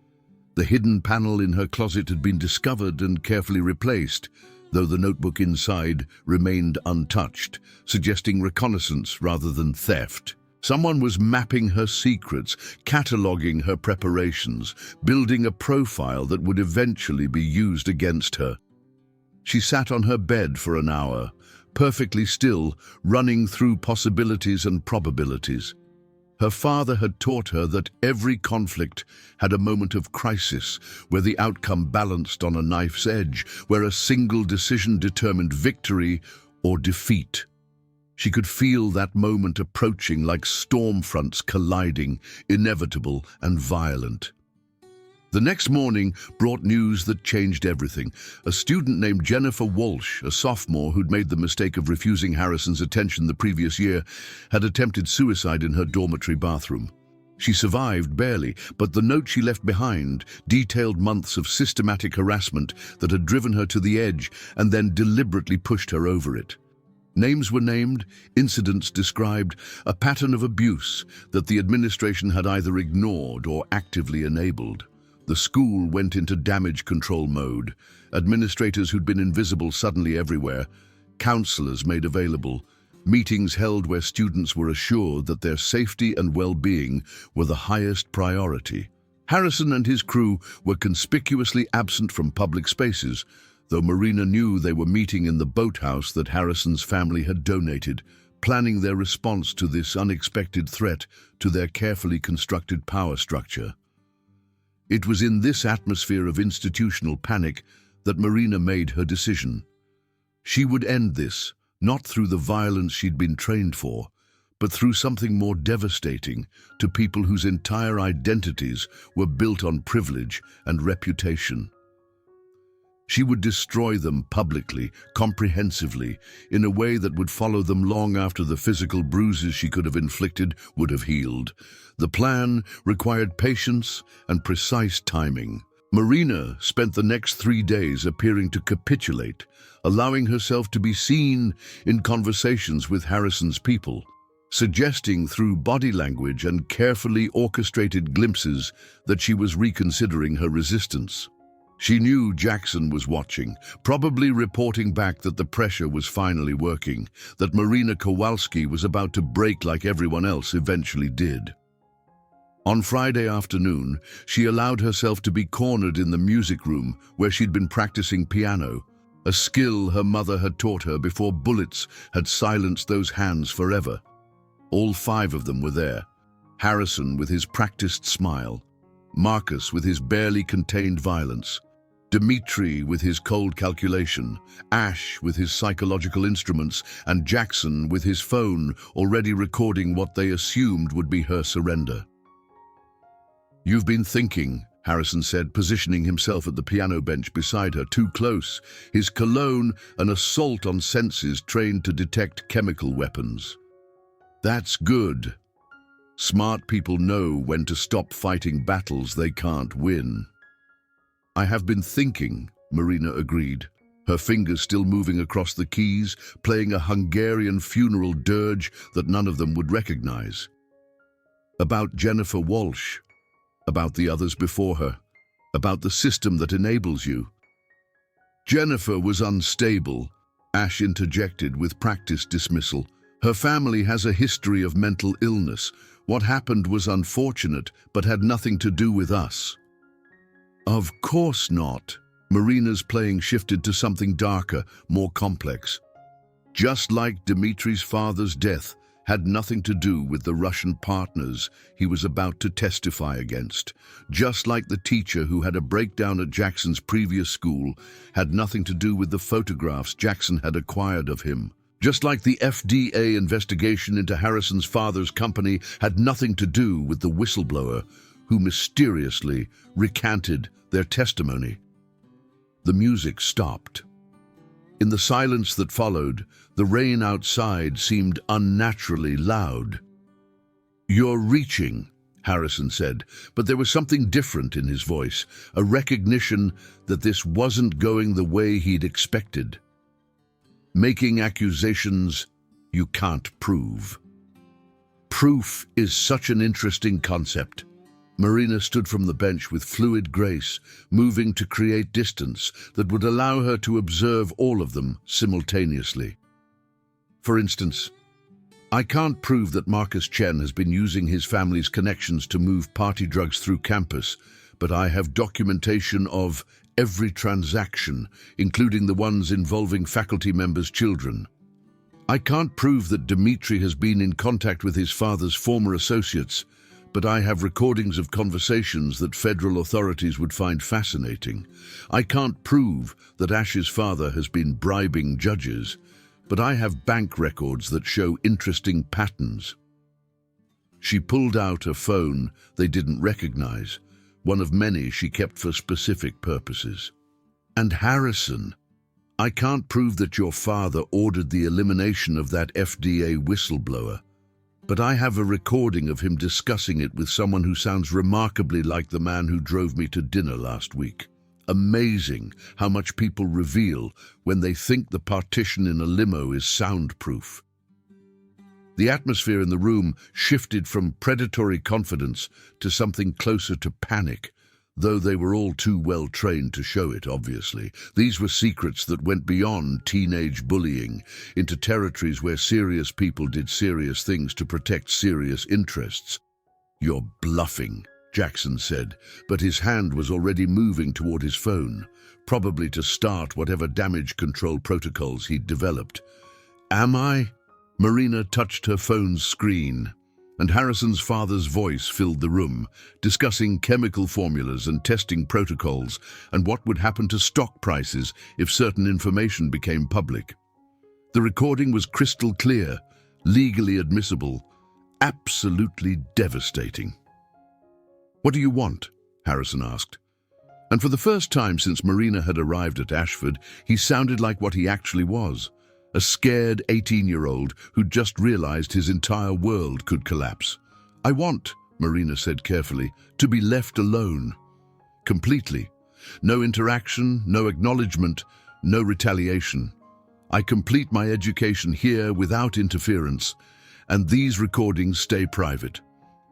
Speaker 1: The hidden panel in her closet had been discovered and carefully replaced, though the notebook inside remained untouched, suggesting reconnaissance rather than theft. Someone was mapping her secrets, cataloguing her preparations, building a profile that would eventually be used against her. She sat on her bed for an hour, perfectly still, running through possibilities and probabilities. Her father had taught her that every conflict had a moment of crisis, where the outcome balanced on a knife's edge, where a single decision determined victory or defeat. She could feel that moment approaching like storm fronts colliding, inevitable and violent. The next morning brought news that changed everything. A student named Jennifer Walsh, a sophomore who'd made the mistake of refusing Harrison's attention the previous year, had attempted suicide in her dormitory bathroom. She survived barely, but the note she left behind detailed months of systematic harassment that had driven her to the edge and then deliberately pushed her over it. Names were named, incidents described, a pattern of abuse that the administration had either ignored or actively enabled. The school went into damage control mode. Administrators who'd been invisible suddenly everywhere, counselors made available, meetings held where students were assured that their safety and well-being were the highest priority. Harrison and his crew were conspicuously absent from public spaces, though Marina knew they were meeting in the boathouse that Harrison's family had donated, planning their response to this unexpected threat to their carefully constructed power structure. It was in this atmosphere of institutional panic that Marina made her decision. She would end this, not through the violence she'd been trained for, but through something more devastating to people whose entire identities were built on privilege and reputation. She would destroy them publicly, comprehensively, in a way that would follow them long after the physical bruises she could have inflicted would have healed. The plan required patience and precise timing. Marina spent the next 3 days appearing to capitulate, allowing herself to be seen in conversations with Harrison's people, suggesting through body language and carefully orchestrated glimpses that she was reconsidering her resistance. She knew Jackson was watching, probably reporting back that the pressure was finally working, that Marina Kowalski was about to break like everyone else eventually did. On Friday afternoon, she allowed herself to be cornered in the music room where she'd been practicing piano, a skill her mother had taught her before bullets had silenced those hands forever. All 5 of them were there. Harrison with his practiced smile, Marcus with his barely contained violence, Dimitri with his cold calculation, Ash with his psychological instruments, and Jackson with his phone already recording what they assumed would be her surrender. "You've been thinking," Harrison said, positioning himself at the piano bench beside her, too close, his cologne an assault on senses trained to detect chemical weapons. "That's good. Smart people know when to stop fighting battles they can't win." "I have been thinking," Marina agreed, her fingers still moving across the keys, playing a Hungarian funeral dirge that none of them would recognize. "About Jennifer Walsh, about the others before her, about the system that enables you." "Jennifer was unstable," Ash interjected with practiced dismissal. "Her family has a history of mental illness. What happened was unfortunate, but had nothing to do with us." "Of course not." Marina's playing shifted to something darker, more complex. "Just like Dimitri's father's death, had nothing to do with the Russian partners he was about to testify against. Just like the teacher who had a breakdown at Jackson's previous school had nothing to do with the photographs Jackson had acquired of him. Just like the FDA investigation into Harrison's father's company had nothing to do with the whistleblower who mysteriously recanted their testimony. The music stopped. In the silence that followed, the rain outside seemed unnaturally loud. "You're reaching," Harrison said, but there was something different in his voice, a recognition that this wasn't going the way he'd expected. "Making accusations you can't prove." Proof is such an interesting concept. Marina stood from the bench with fluid grace, moving to create distance that would allow her to observe all of them simultaneously. For instance, "I can't prove that Marcus Chen has been using his family's connections to move party drugs through campus, but I have documentation of every transaction, including the ones involving faculty members' children. I can't prove that Dmitri has been in contact with his father's former associates, but I have recordings of conversations that federal authorities would find fascinating. I can't prove that Ash's father has been bribing judges, but I have bank records that show interesting patterns." She pulled out a phone they didn't recognize, one of many she kept for specific purposes. "And Harrison, I can't prove that your father ordered the elimination of that FDA whistleblower, but I have a recording of him discussing it with someone who sounds remarkably like the man who drove me to dinner last week. Amazing how much people reveal when they think the partition in a limo is soundproof." The atmosphere in the room shifted from predatory confidence to something closer to panic, though they were all too well trained to show it, obviously. These were secrets that went beyond teenage bullying into territories where serious people did serious things to protect serious interests. "You're bluffing," Jackson said, but his hand was already moving toward his phone, probably to start whatever damage control protocols he'd developed. "Am I?" Marina touched her phone's screen, and Harrison's father's voice filled the room, discussing chemical formulas and testing protocols and what would happen to stock prices if certain information became public. The recording was crystal clear, legally admissible, absolutely devastating. "What do you want?" Harrison asked. And for the first time since Marina had arrived at Ashford, he sounded like what he actually was. A scared 18-year-old who'd just realized his entire world could collapse. "I want," Marina said carefully, "to be left alone. Completely. No interaction, no acknowledgement, no retaliation. I complete my education here without interference, and these recordings stay private.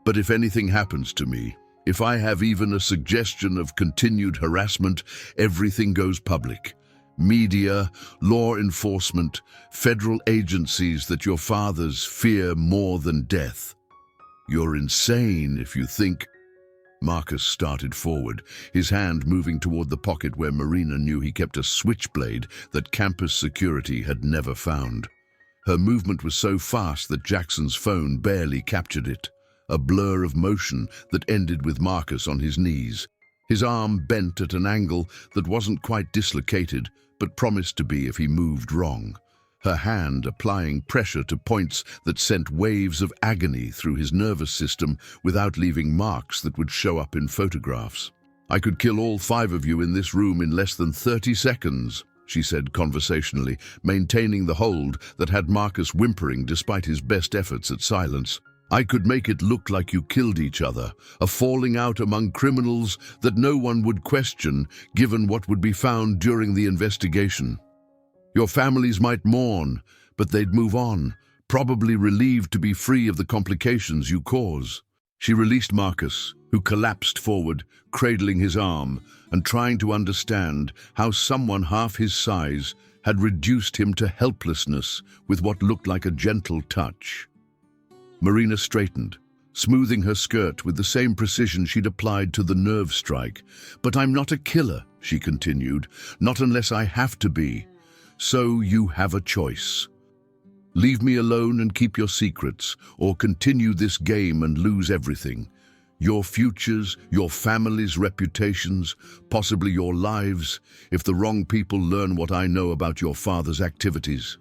Speaker 1: But if anything happens to me, if I have even a suggestion of continued harassment, everything goes public. Media, law enforcement, federal agencies that your fathers fear more than death. You're insane if you think—" Marcus started forward, his hand moving toward the pocket where Marina knew he kept a switchblade that campus security had never found. Her movement was so fast that Jackson's phone barely captured it, a blur of motion that ended with Marcus on his knees, his arm bent at an angle that wasn't quite dislocated, but promised to be if he moved wrong, her hand applying pressure to points that sent waves of agony through his nervous system without leaving marks that would show up in photographs. "I could kill all 5 of you in this room in less than 30 seconds, she said conversationally, maintaining the hold that had Marcus whimpering despite his best efforts at silence. "I could make it look like you killed each other, a falling out among criminals that no one would question given what would be found during the investigation. Your families might mourn, but they'd move on, probably relieved to be free of the complications you cause." She released Marcus, who collapsed forward, cradling his arm and trying to understand how someone half his size had reduced him to helplessness with what looked like a gentle touch. Marina straightened, smoothing her skirt with the same precision she'd applied to the nerve strike. "But I'm not a killer," she continued, "not unless I have to be. So you have a choice." Leave me alone and keep your secrets, or continue this game and lose everything. Your futures, your family's reputations, possibly your lives, if the wrong people learn what I know about your father's activities."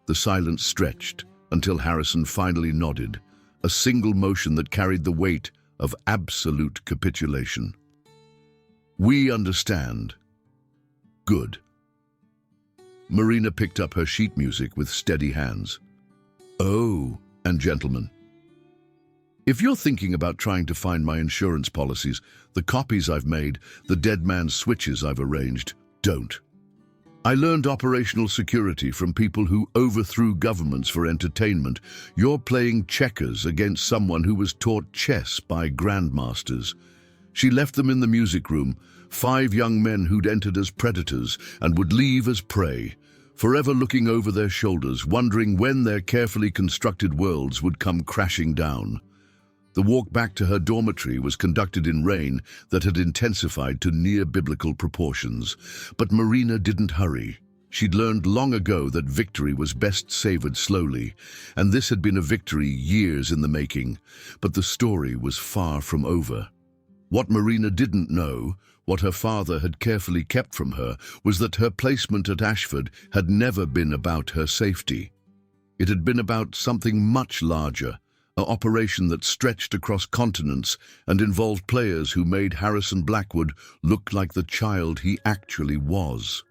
Speaker 1: The silence stretched until Harrison finally nodded, a single motion that carried the weight of absolute capitulation. "We understand." "Good." Marina picked up her sheet music with steady hands. "Oh, and gentlemen, if you're thinking about trying to find my insurance policies, the copies I've made, the dead man's switches I've arranged, don't. I learned operational security from people who overthrew governments for entertainment. You're playing checkers against someone who was taught chess by grandmasters." She left them in the music room, 5 young men who'd entered as predators and would leave as prey, forever looking over their shoulders, wondering when their carefully constructed worlds would come crashing down. The walk back to her dormitory was conducted in rain that had intensified to near-biblical proportions. But Marina didn't hurry. She'd learned long ago that victory was best savored slowly, and this had been a victory years in the making. But the story was far from over. What Marina didn't know, what her father had carefully kept from her, was that her placement at Ashford had never been about her safety. It had been about something much larger, an operation that stretched across continents and involved players who made Harrison Blackwood look like the child he actually was.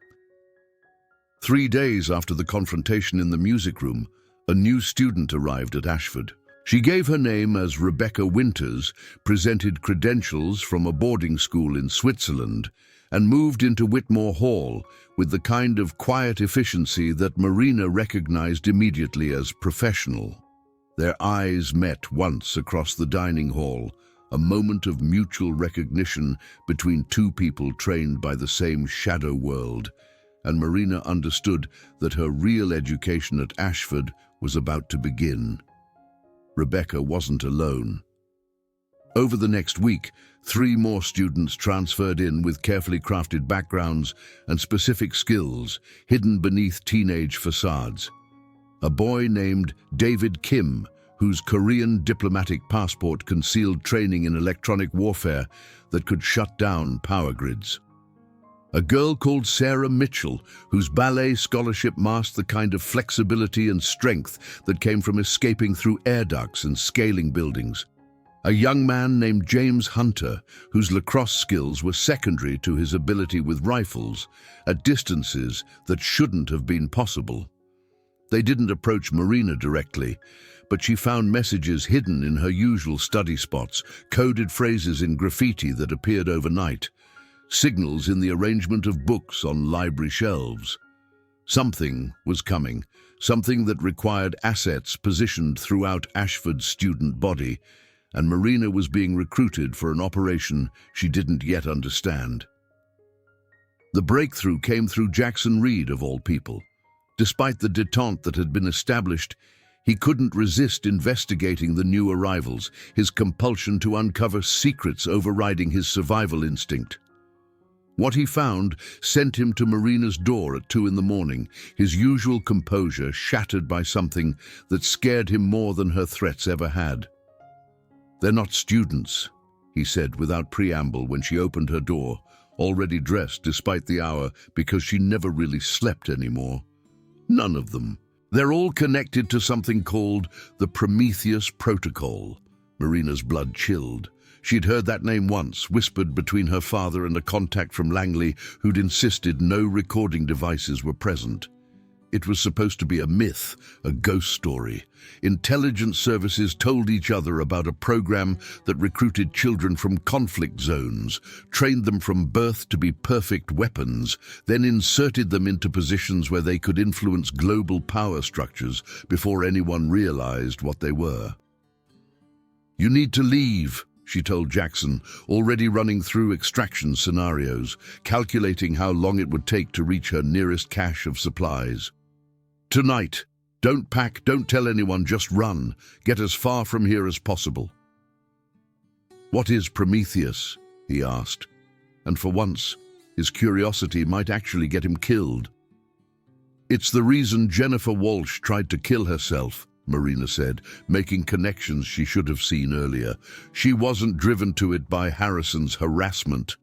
Speaker 1: 3 days after the confrontation in the music room, a new student arrived at Ashford. She gave her name as Rebecca Winters, presented credentials from a boarding school in Switzerland, and moved into Whitmore Hall with the kind of quiet efficiency that Marina recognized immediately as professional. Their eyes met once across the dining hall, a moment of mutual recognition between 2 people trained by the same shadow world, and Marina understood that her real education at Ashford was about to begin. Rebecca wasn't alone. Over the next week, 3 more students transferred in with carefully crafted backgrounds and specific skills hidden beneath teenage facades. A boy named David Kim, whose Korean diplomatic passport concealed training in electronic warfare that could shut down power grids. A girl called Sarah Mitchell, whose ballet scholarship masked the kind of flexibility and strength that came from escaping through air ducts and scaling buildings. A young man named James Hunter, whose lacrosse skills were secondary to his ability with rifles, at distances that shouldn't have been possible. They didn't approach Marina directly, but she found messages hidden in her usual study spots, coded phrases in graffiti that appeared overnight, signals in the arrangement of books on library shelves. Something was coming, something that required assets positioned throughout Ashford's student body, and Marina was being recruited for an operation she didn't yet understand. The breakthrough came through Jackson Reed, of all people. Despite the détente that had been established, he couldn't resist investigating the new arrivals, his compulsion to uncover secrets overriding his survival instinct. What he found sent him to Marina's door at 2 in the morning, his usual composure shattered by something that scared him more than her threats ever had. "They're not students," he said without preamble when she opened her door, already dressed despite the hour because she never really slept anymore. "None of them. They're all connected to something called the Prometheus Protocol." Marina's blood chilled. She'd heard that name once, whispered between her father and a contact from Langley who'd insisted no recording devices were present. It was supposed to be a myth, a ghost story. Intelligence services told each other about a program that recruited children from conflict zones, trained them from birth to be perfect weapons, then inserted them into positions where they could influence global power structures before anyone realized what they were. "You need to leave," she told Jackson, already running through extraction scenarios, calculating how long it would take to reach her nearest cache of supplies. "Tonight. Don't pack, don't tell anyone, just run. Get as far from here as possible." "What is Prometheus?" he asked, and for once, his curiosity might actually get him killed. It's the reason Jennifer Walsh tried to kill herself, Marina said, making connections she should have seen earlier. She wasn't driven to it by Harrison's harassment.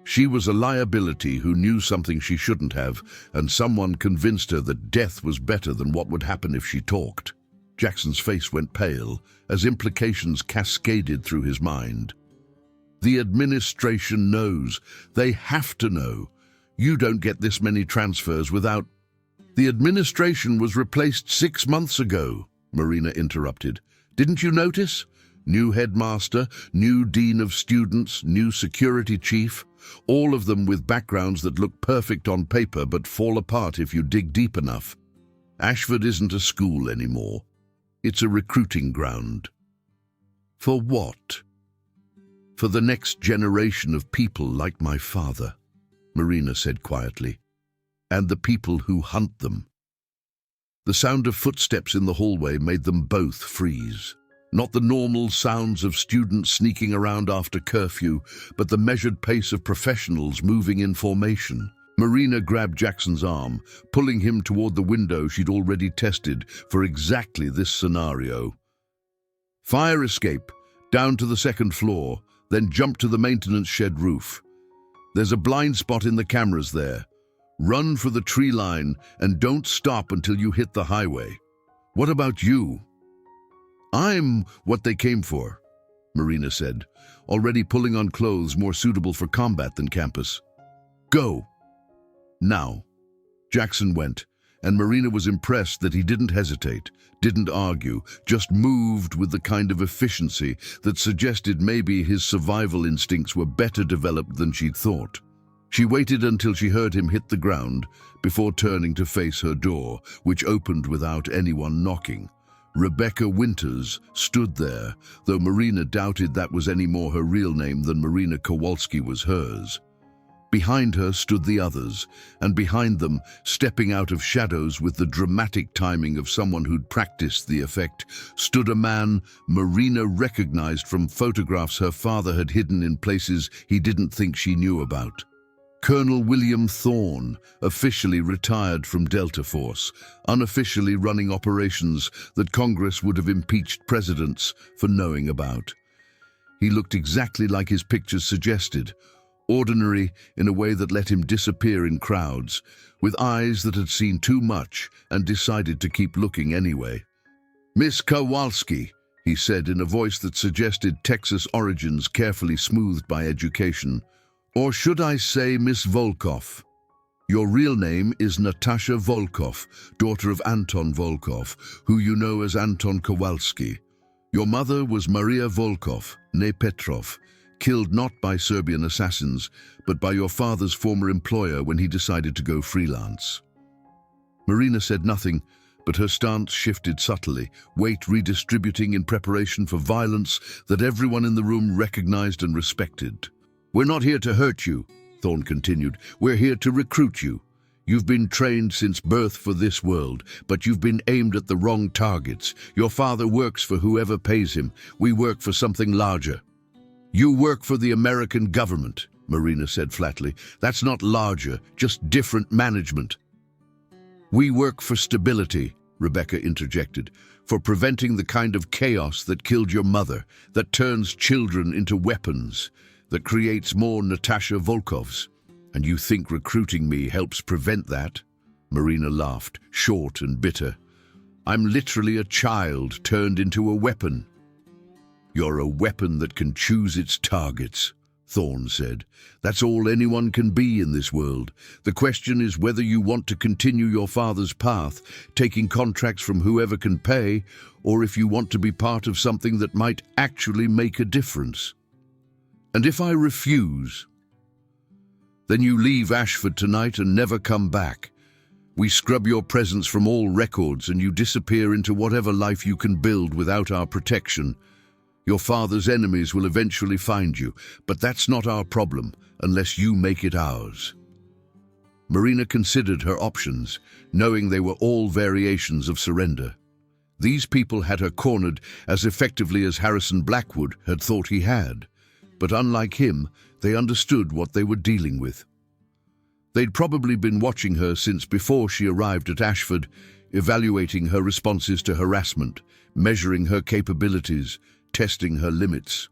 Speaker 1: She was a liability who knew something she shouldn't have, and someone convinced her that death was better than what would happen if she talked. Jackson's face went pale, as implications cascaded through his mind. The administration knows. They have to know. You don't get this many transfers without... The administration was replaced 6 months ago, Marina interrupted. Didn't you notice? New headmaster, new dean of students, new security chief, all of them with backgrounds that look perfect on paper but fall apart if you dig deep enough. Ashford isn't a school anymore. It's a recruiting ground. For what? For the next generation of people like my father, Marina said quietly, and the people who hunt them. The sound of footsteps in the hallway made them both freeze. Not the normal sounds of students sneaking around after curfew, but the measured pace of professionals moving in formation. Marina grabbed Jackson's arm, pulling him toward the window she'd already tested for exactly this scenario. Fire escape, down to the 2nd floor, then jump to the maintenance shed roof. There's a blind spot in the cameras there. Run for the tree line and don't stop until you hit the highway. What about you? I'm what they came for, Marina said, already pulling on clothes more suitable for combat than campus. Go. Now. Jackson went, and Marina was impressed that he didn't hesitate, didn't argue, just moved with the kind of efficiency that suggested maybe his survival instincts were better developed than she'd thought. She waited until she heard him hit the ground before turning to face her door, which opened without anyone knocking. Rebecca Winters stood there, though Marina doubted that was any more her real name than Marina Kowalski was hers. Behind her stood the others, and behind them, stepping out of shadows with the dramatic timing of someone who'd practiced the effect, stood a man Marina recognized from photographs her father had hidden in places he didn't think she knew about. Colonel William Thorne, officially retired from Delta Force, unofficially running operations that Congress would have impeached presidents for knowing about. He looked exactly like his pictures suggested, ordinary in a way that let him disappear in crowds, with eyes that had seen too much and decided to keep looking anyway. "Miss Kowalski," he said in a voice that suggested Texas origins carefully smoothed by education. "Or should I say Miss Volkov? Your real name is Natasha Volkov, daughter of Anton Volkov, who you know as Anton Kowalski. Your mother was Maria Volkov, née Petrov, killed not by Serbian assassins, but by your father's former employer when he decided to go freelance." Marina said nothing, but her stance shifted subtly, weight redistributing in preparation for violence that everyone in the room recognized and respected. "We're not here to hurt you," Thorne continued. "We're here to recruit you. You've been trained since birth for this world, but you've been aimed at the wrong targets. Your father works for whoever pays him. We work for something larger." "You work for the American government," Marina said flatly. "That's not larger, just different management." "We work for stability," Rebecca interjected, "for preventing the kind of chaos that killed your mother, that turns children into weapons, that creates more Natasha Volkovs. And you think recruiting me helps prevent that?" Marina laughed, short and bitter. "I'm literally a child turned into a weapon." "You're a weapon that can choose its targets," Thorne said. "That's all anyone can be in this world. The question is whether you want to continue your father's path, taking contracts from whoever can pay, or if you want to be part of something that might actually make a difference. And if I refuse, then you leave Ashford tonight and never come back. We scrub your presence from all records and you disappear into whatever life you can build without our protection. Your father's enemies will eventually find you, but that's not our problem unless you make it ours." Marina considered her options, knowing they were all variations of surrender. These people had her cornered as effectively as Harrison Blackwood had thought he had. But unlike him, they understood what they were dealing with. They'd probably been watching her since before she arrived at Ashford, evaluating her responses to harassment, measuring her capabilities, testing her limits.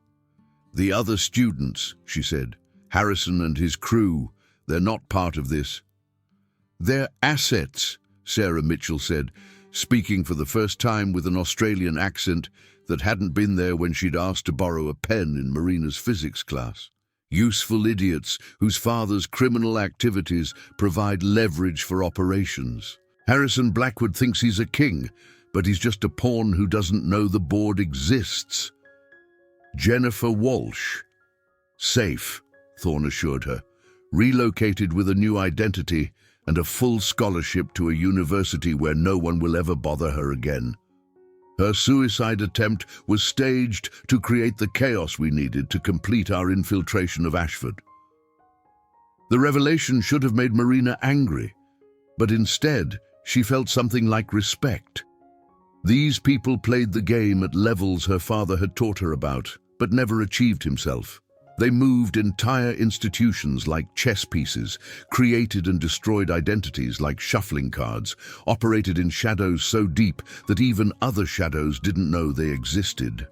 Speaker 1: "The other students," she said, "Harrison and his crew, they're not part of this." "They're assets," Sarah Mitchell said, speaking for the first time with an Australian accent that hadn't been there when she'd asked to borrow a pen in Marina's physics class. "Useful idiots whose father's criminal activities provide leverage for operations. Harrison Blackwood thinks he's a king, but he's just a pawn who doesn't know the board exists." Jennifer Walsh. "Safe," Thorne assured her, "relocated with a new identity and a full scholarship to a university where no one will ever bother her again. Her suicide attempt was staged to create the chaos we needed to complete our infiltration of Ashford." The revelation should have made Marina angry, but instead she felt something like respect. These people played the game at levels her father had taught her about, but never achieved himself. They moved entire institutions like chess pieces, created and destroyed identities like shuffling cards, operated in shadows so deep that even other shadows didn't know they existed.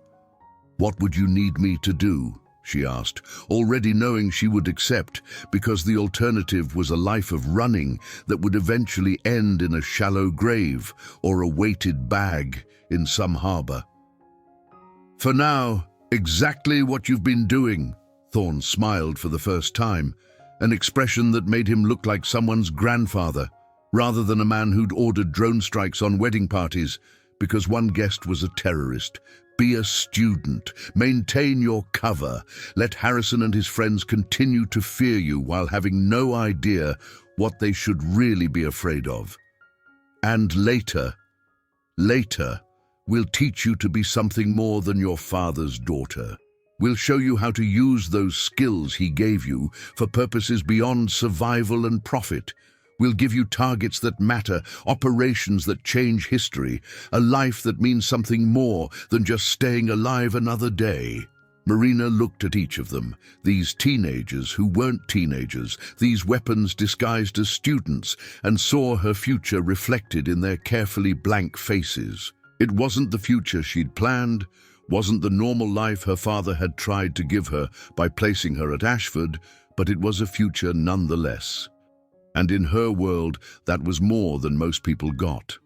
Speaker 1: "What would you need me to do?" she asked, already knowing she would accept, because the alternative was a life of running that would eventually end in a shallow grave or a weighted bag in some harbor. "For now, exactly what you've been doing." Thorne smiled for the first time, an expression that made him look like someone's grandfather, rather than a man who'd ordered drone strikes on wedding parties because one guest was a terrorist. "Be a student, maintain your cover, let Harrison and his friends continue to fear you while having no idea what they should really be afraid of. And later, we'll teach you to be something more than your father's daughter. We'll show you how to use those skills he gave you for purposes beyond survival and profit. We'll give you targets that matter, operations that change history, a life that means something more than just staying alive another day." Marina looked at each of them, these teenagers who weren't teenagers, these weapons disguised as students, and saw her future reflected in their carefully blank faces. It wasn't the future she'd planned, wasn't the normal life her father had tried to give her by placing her at Ashford, but it was a future nonetheless. And in her world, that was more than most people got.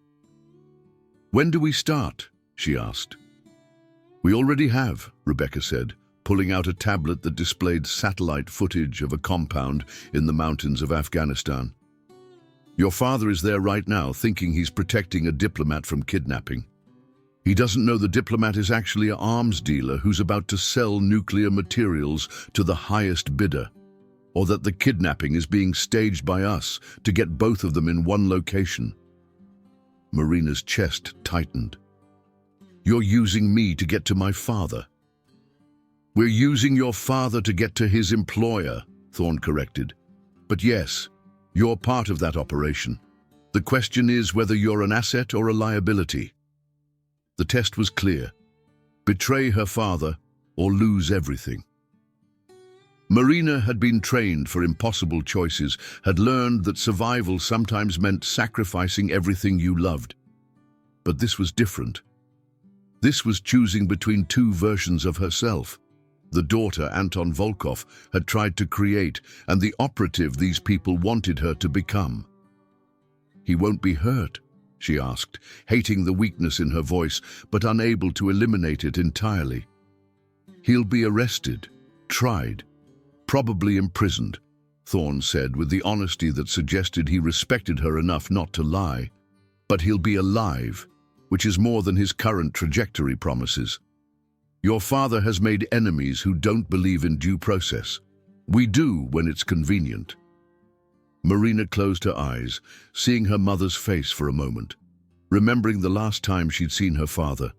Speaker 1: "When do we start?" she asked. "We already have," Rebecca said, pulling out a tablet that displayed satellite footage of a compound in the mountains of Afghanistan. "Your father is there right now, thinking he's protecting a diplomat from kidnapping. He doesn't know the diplomat is actually an arms dealer who's about to sell nuclear materials to the highest bidder, or that the kidnapping is being staged by us to get both of them in one location." Marina's chest tightened. "You're using me to get to my father." "We're using your father to get to his employer," Thorne corrected. "But yes, you're part of that operation. The question is whether you're an asset or a liability." The test was clear: betray her father or lose everything. Marina had been trained for impossible choices, had learned that survival sometimes meant sacrificing everything you loved. But this was different. This was choosing between two versions of herself: the daughter Anton Volkov had tried to create and the operative these people wanted her to become. "He won't be hurt?" she asked, hating the weakness in her voice, but unable to eliminate it entirely. "He'll be arrested, tried, probably imprisoned," Thorne said with the honesty that suggested he respected her enough not to lie. "But he'll be alive, which is more than his current trajectory promises. Your father has made enemies who don't believe in due process. We do when it's convenient." Marina closed her eyes, seeing her mother's face for a moment, remembering the last time she'd seen her father,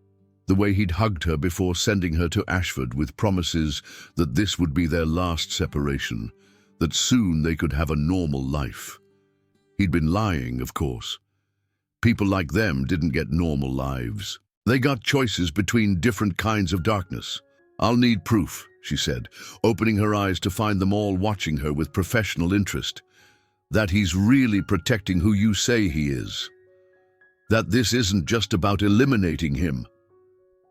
Speaker 1: the way he'd hugged her before sending her to Ashford with promises that this would be their last separation, that soon they could have a normal life. He'd been lying, of course. People like them didn't get normal lives. They got choices between different kinds of darkness. "I'll need proof," she said, opening her eyes to find them all watching her with professional interest. That he's really protecting who you say he is. That this isn't just about eliminating him.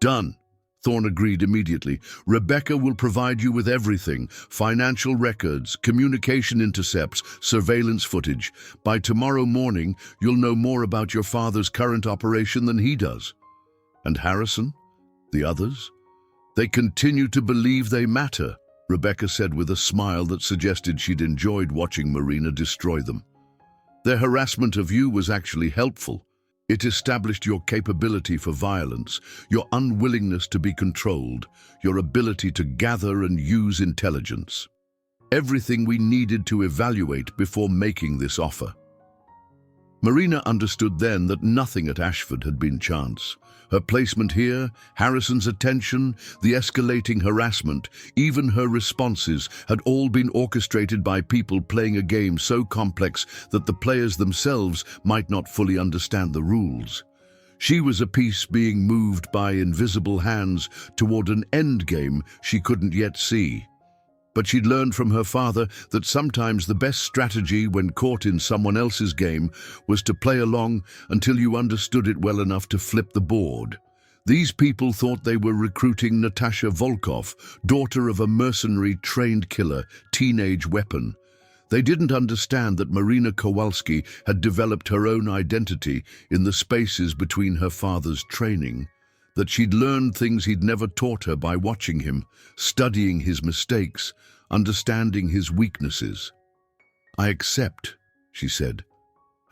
Speaker 1: Done. Thorne agreed immediately. Rebecca will provide you with everything: financial records, communication intercepts, surveillance footage. By tomorrow morning, you'll know more about your father's current operation than he does. And Harrison? The others? They continue to believe they matter, Rebecca said with a smile that suggested she'd enjoyed watching Marina destroy them. Their harassment of you was actually helpful. It established your capability for violence, your unwillingness to be controlled, your ability to gather and use intelligence. Everything we needed to evaluate before making this offer. Marina understood then that nothing at Ashford had been chance. Her placement here, Harrison's attention, the escalating harassment, even her responses had all been orchestrated by people playing a game so complex that the players themselves might not fully understand the rules. She was a piece being moved by invisible hands toward an endgame she couldn't yet see. But she'd learned from her father that sometimes the best strategy when caught in someone else's game was to play along until you understood it well enough to flip the board. These people thought they were recruiting Natasha Volkov, daughter of a mercenary trained killer, teenage weapon. They didn't understand that Marina Kowalski had developed her own identity in the spaces between her father's training, that she'd learned things he'd never taught her by watching him, studying his mistakes, understanding his weaknesses. I accept, she said,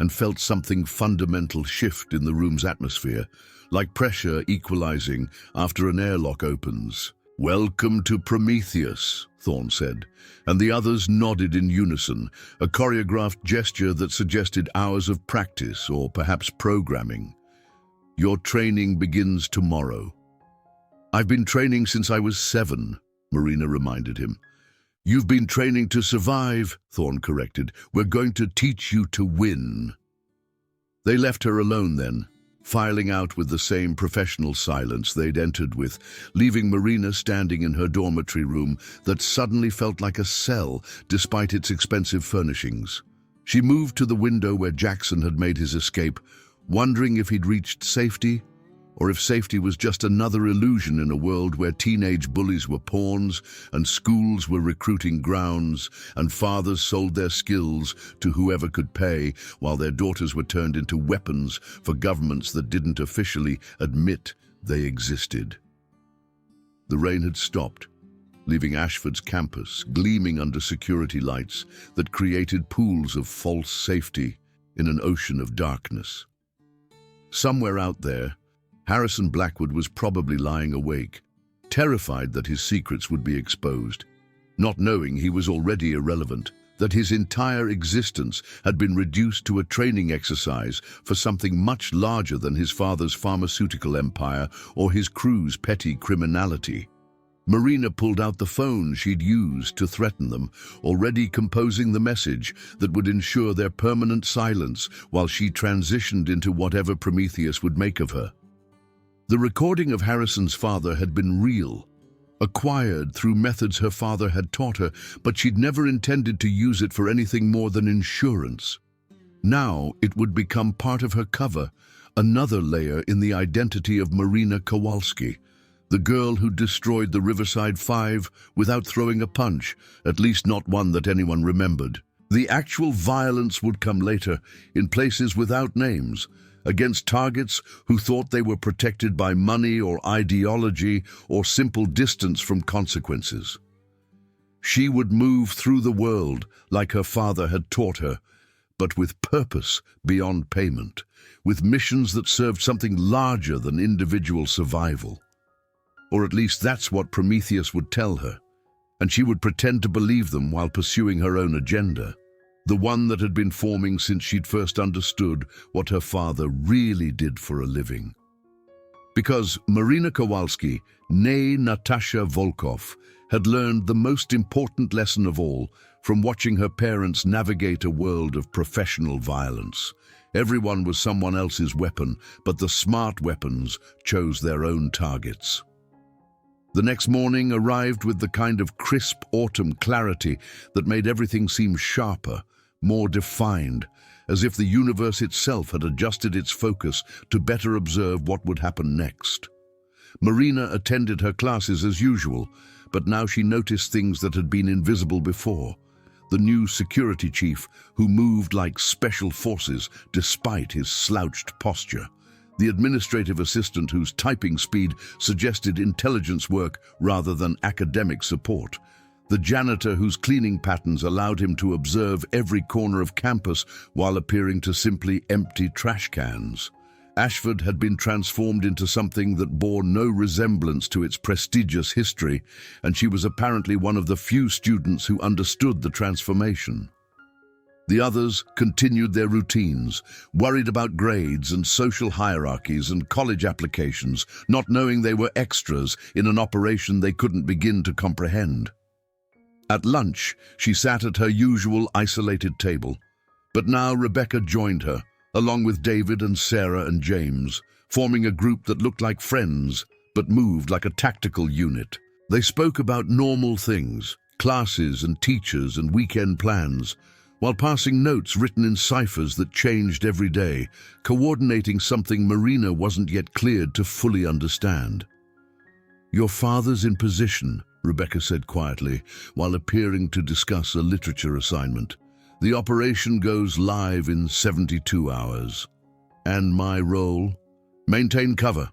Speaker 1: and felt something fundamental shift in the room's atmosphere, like pressure equalizing after an airlock opens. Welcome to Prometheus, Thorne said, and the others nodded in unison, a choreographed gesture that suggested hours of practice or perhaps programming. Your training begins tomorrow. I've been training since I was 7, Marina reminded him. You've been training to survive, Thorne corrected. We're going to teach you to win. They left her alone then, filing out with the same professional silence they'd entered with, leaving Marina standing in her dormitory room that suddenly felt like a cell despite its expensive furnishings. She moved to the window where Jackson had made his escape, wondering if he'd reached safety, or if safety was just another illusion in a world where teenage bullies were pawns and schools were recruiting grounds and fathers sold their skills to whoever could pay while their daughters were turned into weapons for governments that didn't officially admit they existed. The rain had stopped, leaving Ashford's campus gleaming under security lights that created pools of false safety in an ocean of darkness. Somewhere out there, Harrison Blackwood was probably lying awake, terrified that his secrets would be exposed, not knowing he was already irrelevant, that his entire existence had been reduced to a training exercise for something much larger than his father's pharmaceutical empire or his crew's petty criminality. Marina pulled out the phone she'd used to threaten them, already composing the message that would ensure their permanent silence while she transitioned into whatever Prometheus would make of her. The recording of Harrison's father had been real, acquired through methods her father had taught her, but she'd never intended to use it for anything more than insurance. Now it would become part of her cover, another layer in the identity of Marina Kowalski, the girl who destroyed the Riverside 5 without throwing a punch, at least not one that anyone remembered. The actual violence would come later, in places without names, against targets who thought they were protected by money or ideology or simple distance from consequences. She would move through the world like her father had taught her, but with purpose beyond payment, with missions that served something larger than individual survival. Or at least that's what Prometheus would tell her, and she would pretend to believe them while pursuing her own agenda, the one that had been forming since she'd first understood what her father really did for a living. Because Marina Kowalski, née Natasha Volkov, had learned the most important lesson of all from watching her parents navigate a world of professional violence. Everyone was someone else's weapon, but the smart weapons chose their own targets. The next morning arrived with the kind of crisp autumn clarity that made everything seem sharper, more defined, as if the universe itself had adjusted its focus to better observe what would happen next. Marina attended her classes as usual, but now she noticed things that had been invisible before. The new security chief, who moved like special forces despite his slouched posture. The administrative assistant whose typing speed suggested intelligence work rather than academic support. The janitor whose cleaning patterns allowed him to observe every corner of campus while appearing to simply empty trash cans. Ashford had been transformed into something that bore no resemblance to its prestigious history, and she was apparently one of the few students who understood the transformation. The others continued their routines, worried about grades and social hierarchies and college applications, not knowing they were extras in an operation they couldn't begin to comprehend. At lunch, she sat at her usual isolated table, but now Rebecca joined her, along with David and Sarah and James, forming a group that looked like friends, but moved like a tactical unit. They spoke about normal things, classes and teachers and weekend plans, while passing notes written in ciphers that changed every day, coordinating something Marina wasn't yet cleared to fully understand. "Your father's in position," Rebecca said quietly, while appearing to discuss a literature assignment. "The operation goes live in 72 hours. And my role? Maintain cover.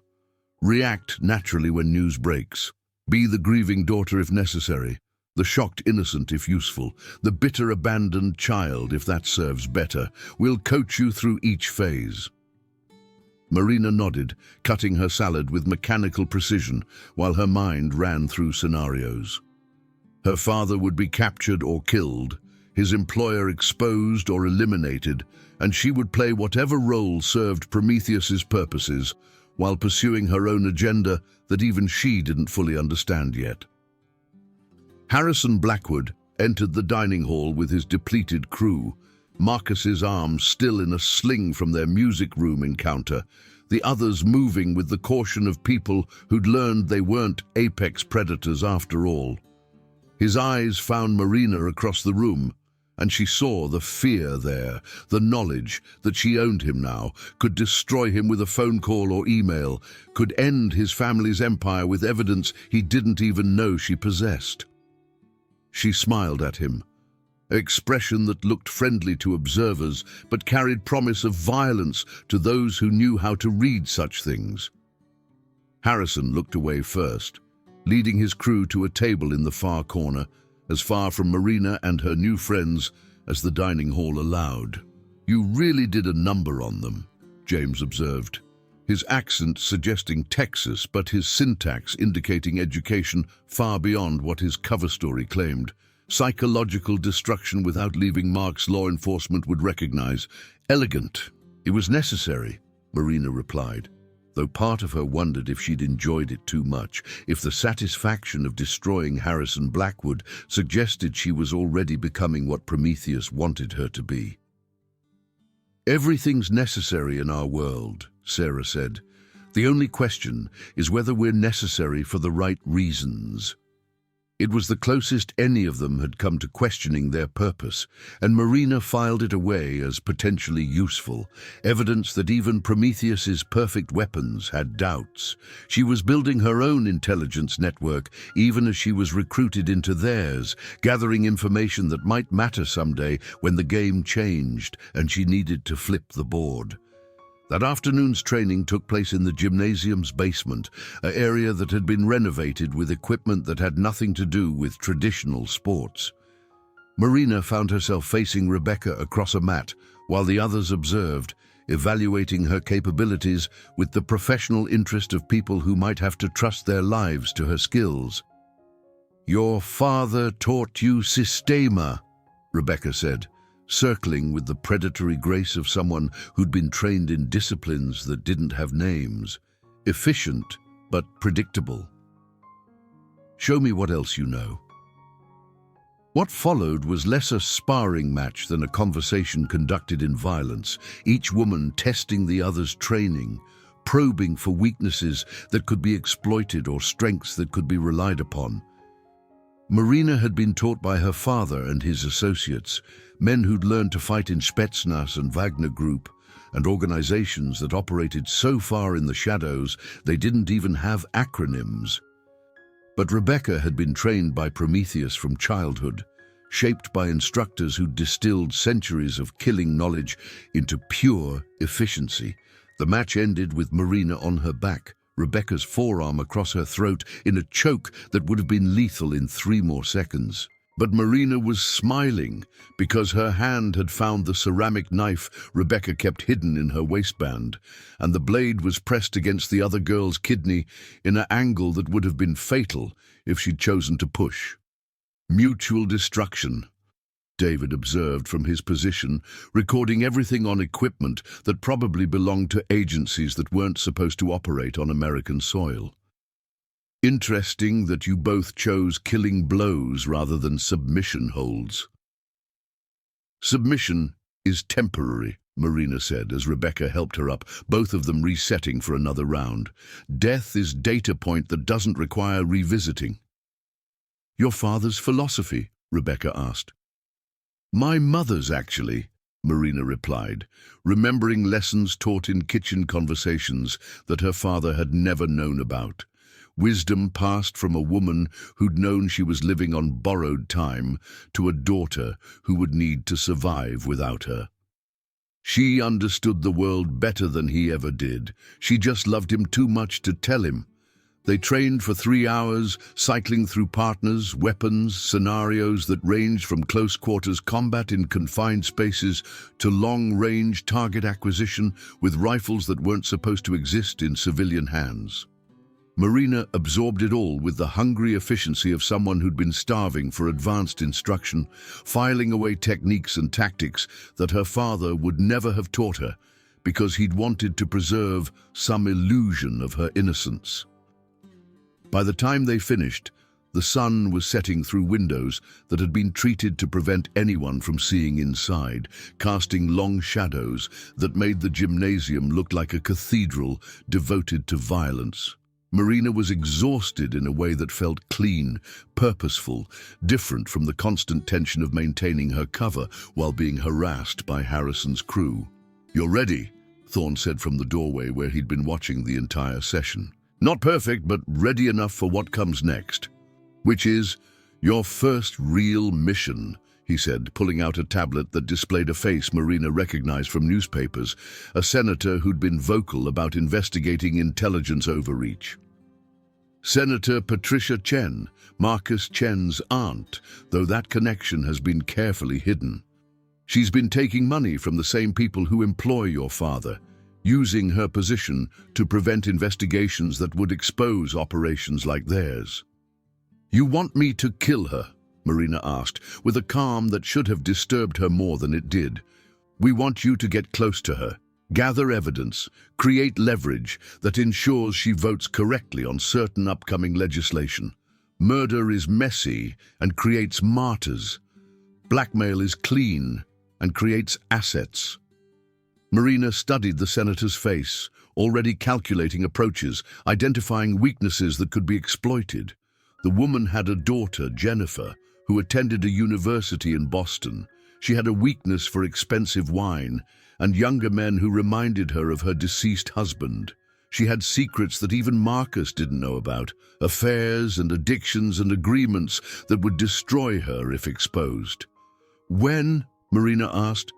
Speaker 1: React naturally when news breaks. Be the grieving daughter if necessary. The shocked innocent if useful. The bitter abandoned child if that serves better. We'll coach you through each phase." Marina nodded, cutting her salad with mechanical precision while her mind ran through scenarios. Her father would be captured or killed, his employer exposed or eliminated, and she would play whatever role served Prometheus's purposes while pursuing her own agenda that even she didn't fully understand yet. Harrison Blackwood entered the dining hall with his depleted crew, Marcus's arms still in a sling from their music room encounter, the others moving with the caution of people who'd learned they weren't apex predators after all. His eyes found Marina across the room, and she saw the fear there, the knowledge that she owned him now, could destroy him with a phone call or email, could end his family's empire with evidence he didn't even know she possessed. She smiled at him, an expression that looked friendly to observers but carried promise of violence to those who knew how to read such things. Harrison looked away first, leading his crew to a table in the far corner, as far from Marina and her new friends as the dining hall allowed. "You really did a number on them," James observed, his accent suggesting Texas but his syntax indicating education far beyond what his cover story claimed. Psychological destruction without leaving marks law enforcement would recognize. "Elegant. It was necessary," Marina replied, though part of her wondered if she'd enjoyed it too much, if the satisfaction of destroying Harrison Blackwood suggested she was already becoming what Prometheus wanted her to be. "Everything's necessary in our world," Sarah said. "The only question is whether we're necessary for the right reasons." It was the closest any of them had come to questioning their purpose, and Marina filed it away as potentially useful, evidence that even Prometheus's perfect weapons had doubts. She was building her own intelligence network, even as she was recruited into theirs, gathering information that might matter someday when the game changed and she needed to flip the board. That afternoon's training took place in the gymnasium's basement, an area that had been renovated with equipment that had nothing to do with traditional sports. Marina found herself facing Rebecca across a mat, while the others observed, evaluating her capabilities with the professional interest of people who might have to trust their lives to her skills. "Your father taught you Systema," Rebecca said, circling with the predatory grace of someone who'd been trained in disciplines that didn't have names. Efficient, but predictable. "Show me what else you know." What followed was less a sparring match than a conversation conducted in violence, each woman testing the other's training, probing for weaknesses that could be exploited or strengths that could be relied upon. Marina had been taught by her father and his associates, men who'd learned to fight in Spetsnaz and Wagner Group, and organizations that operated so far in the shadows they didn't even have acronyms. But Rebecca had been trained by Prometheus from childhood, shaped by instructors who distilled centuries of killing knowledge into pure efficiency. The match ended with Marina on her back, Rebecca's forearm across her throat in a choke that would have been lethal in 3 more seconds. But Marina was smiling because her hand had found the ceramic knife Rebecca kept hidden in her waistband, and the blade was pressed against the other girl's kidney in an angle that would have been fatal if she'd chosen to push. Mutual destruction, David observed from his position, recording everything on equipment that probably belonged to agencies that weren't supposed to operate on American soil. Interesting that you both chose killing blows rather than submission holds. Submission is temporary, Marina said as Rebecca helped her up, both of them resetting for another round. Death is data point that doesn't require revisiting. Your father's philosophy? Rebecca asked. My mother's, actually, Marina replied, remembering lessons taught in kitchen conversations that her father had never known about. Wisdom passed from a woman who'd known she was living on borrowed time to a daughter who would need to survive without her. She understood the world better than he ever did. She just loved him too much to tell him. They trained for 3 hours, cycling through partners, weapons, scenarios that ranged from close-quarters combat in confined spaces to long-range target acquisition with rifles that weren't supposed to exist in civilian hands. Marina absorbed it all with the hungry efficiency of someone who'd been starving for advanced instruction, filing away techniques and tactics that her father would never have taught her because he'd wanted to preserve some illusion of her innocence. By the time they finished, the sun was setting through windows that had been treated to prevent anyone from seeing inside, casting long shadows that made the gymnasium look like a cathedral devoted to violence. Marina was exhausted in a way that felt clean, purposeful, different from the constant tension of maintaining her cover while being harassed by Harrison's crew. You're ready, Thorne said from the doorway where he'd been watching the entire session. Not perfect, but ready enough for what comes next. Which is your first real mission, he said, pulling out a tablet that displayed a face Marina recognized from newspapers, a senator who'd been vocal about investigating intelligence overreach. Senator Patricia Chen, Marcus Chen's aunt, though that connection has been carefully hidden. She's been taking money from the same people who employ your father, using her position to prevent investigations that would expose operations like theirs. You want me to kill her? Marina asked, with a calm that should have disturbed her more than it did. We want you to get close to her, gather evidence, create leverage that ensures she votes correctly on certain upcoming legislation. Murder is messy and creates martyrs. Blackmail is clean and creates assets. Marina studied the senator's face, already calculating approaches, identifying weaknesses that could be exploited. The woman had a daughter, Jennifer, who attended a university in Boston. She had a weakness for expensive wine and younger men who reminded her of her deceased husband. She had secrets that even Marcus didn't know about, affairs and addictions and agreements that would destroy her if exposed. When? Marina asked.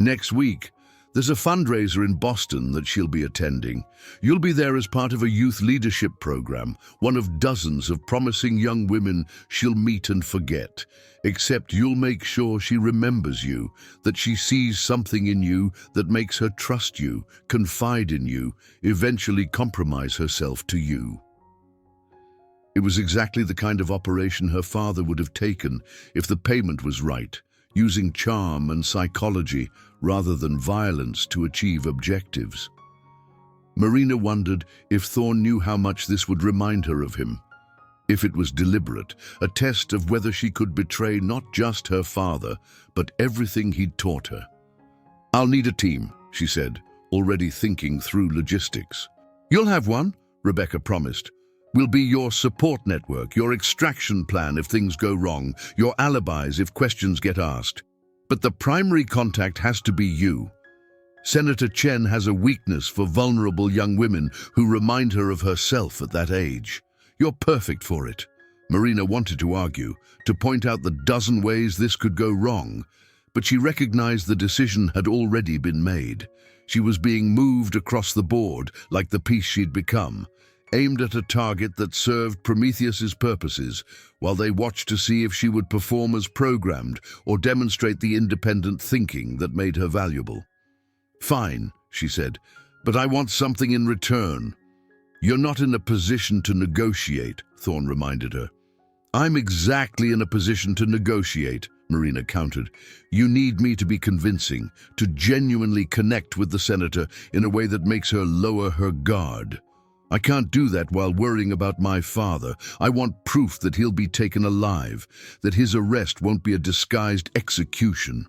Speaker 1: Next week. There's a fundraiser in Boston that she'll be attending. You'll be there as part of a youth leadership program, one of dozens of promising young women she'll meet and forget. Except you'll make sure she remembers you, that she sees something in you that makes her trust you, confide in you, eventually compromise herself to you. It was exactly the kind of operation her father would have taken if the payment was right, using charm and psychology rather than violence to achieve objectives. Marina wondered if Thorne knew how much this would remind her of him. If it was deliberate, a test of whether she could betray not just her father, but everything he'd taught her. I'll need a team, she said, already thinking through logistics. You'll have one, Rebecca promised. We'll be your support network, your extraction plan if things go wrong, your alibis if questions get asked. But the primary contact has to be you. Senator Chen has a weakness for vulnerable young women who remind her of herself at that age. You're perfect for it. Marina wanted to argue, to point out the dozen ways this could go wrong, but she recognized the decision had already been made. She was being moved across the board like the piece she'd become, aimed at a target that served Prometheus's purposes, while they watched to see if she would perform as programmed or demonstrate the independent thinking that made her valuable. "Fine," she said, "but I want something in return." "You're not in a position to negotiate," Thorne reminded her. "I'm exactly in a position to negotiate," Marina countered. "You need me to be convincing, to genuinely connect with the senator in a way that makes her lower her guard. I can't do that while worrying about my father. I want proof that he'll be taken alive, that his arrest won't be a disguised execution."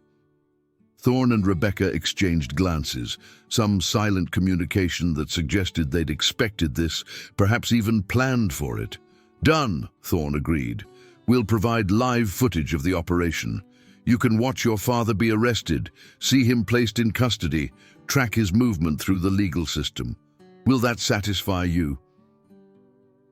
Speaker 1: Thorne and Rebecca exchanged glances, some silent communication that suggested they'd expected this, perhaps even planned for it. "Done," Thorne agreed. "We'll provide live footage of the operation. You can watch your father be arrested, see him placed in custody, track his movement through the legal system. Will that satisfy you?"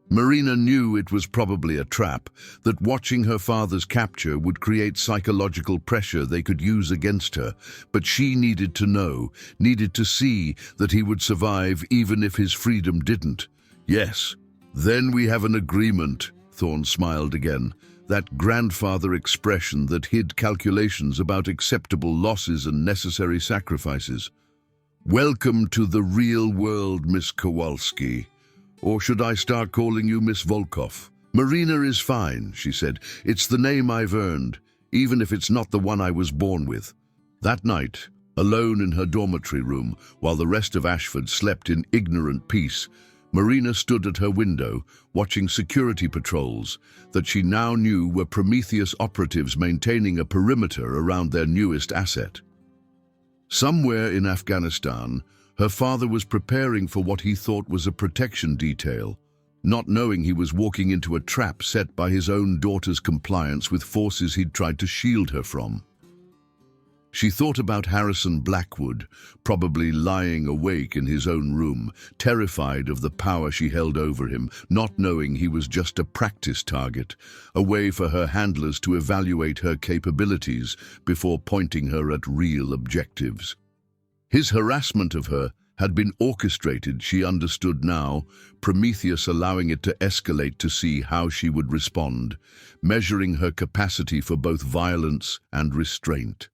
Speaker 1: Marina knew it was probably a trap, that watching her father's capture would create psychological pressure they could use against her, but she needed to know, needed to see that he would survive even if his freedom didn't. "Yes, then we have an agreement," Thorne smiled again, that grandfather expression that hid calculations about acceptable losses and necessary sacrifices. "Welcome to the real world, Miss Kowalski. Or should I start calling you Miss Volkov?" "Marina is fine," she said. "It's the name I've earned, even if it's not the one I was born with." That night, alone in her dormitory room, while the rest of Ashford slept in ignorant peace, Marina stood at her window, watching security patrols that she now knew were Prometheus operatives maintaining a perimeter around their newest asset. Somewhere in Afghanistan, her father was preparing for what he thought was a protection detail, not knowing he was walking into a trap set by his own daughter's compliance with forces he'd tried to shield her from. She thought about Harrison Blackwood, probably lying awake in his own room, terrified of the power she held over him, not knowing he was just a practice target, a way for her handlers to evaluate her capabilities before pointing her at real objectives. His harassment of her had been orchestrated, she understood now, Prometheus allowing it to escalate to see how she would respond, measuring her capacity for both violence and restraint.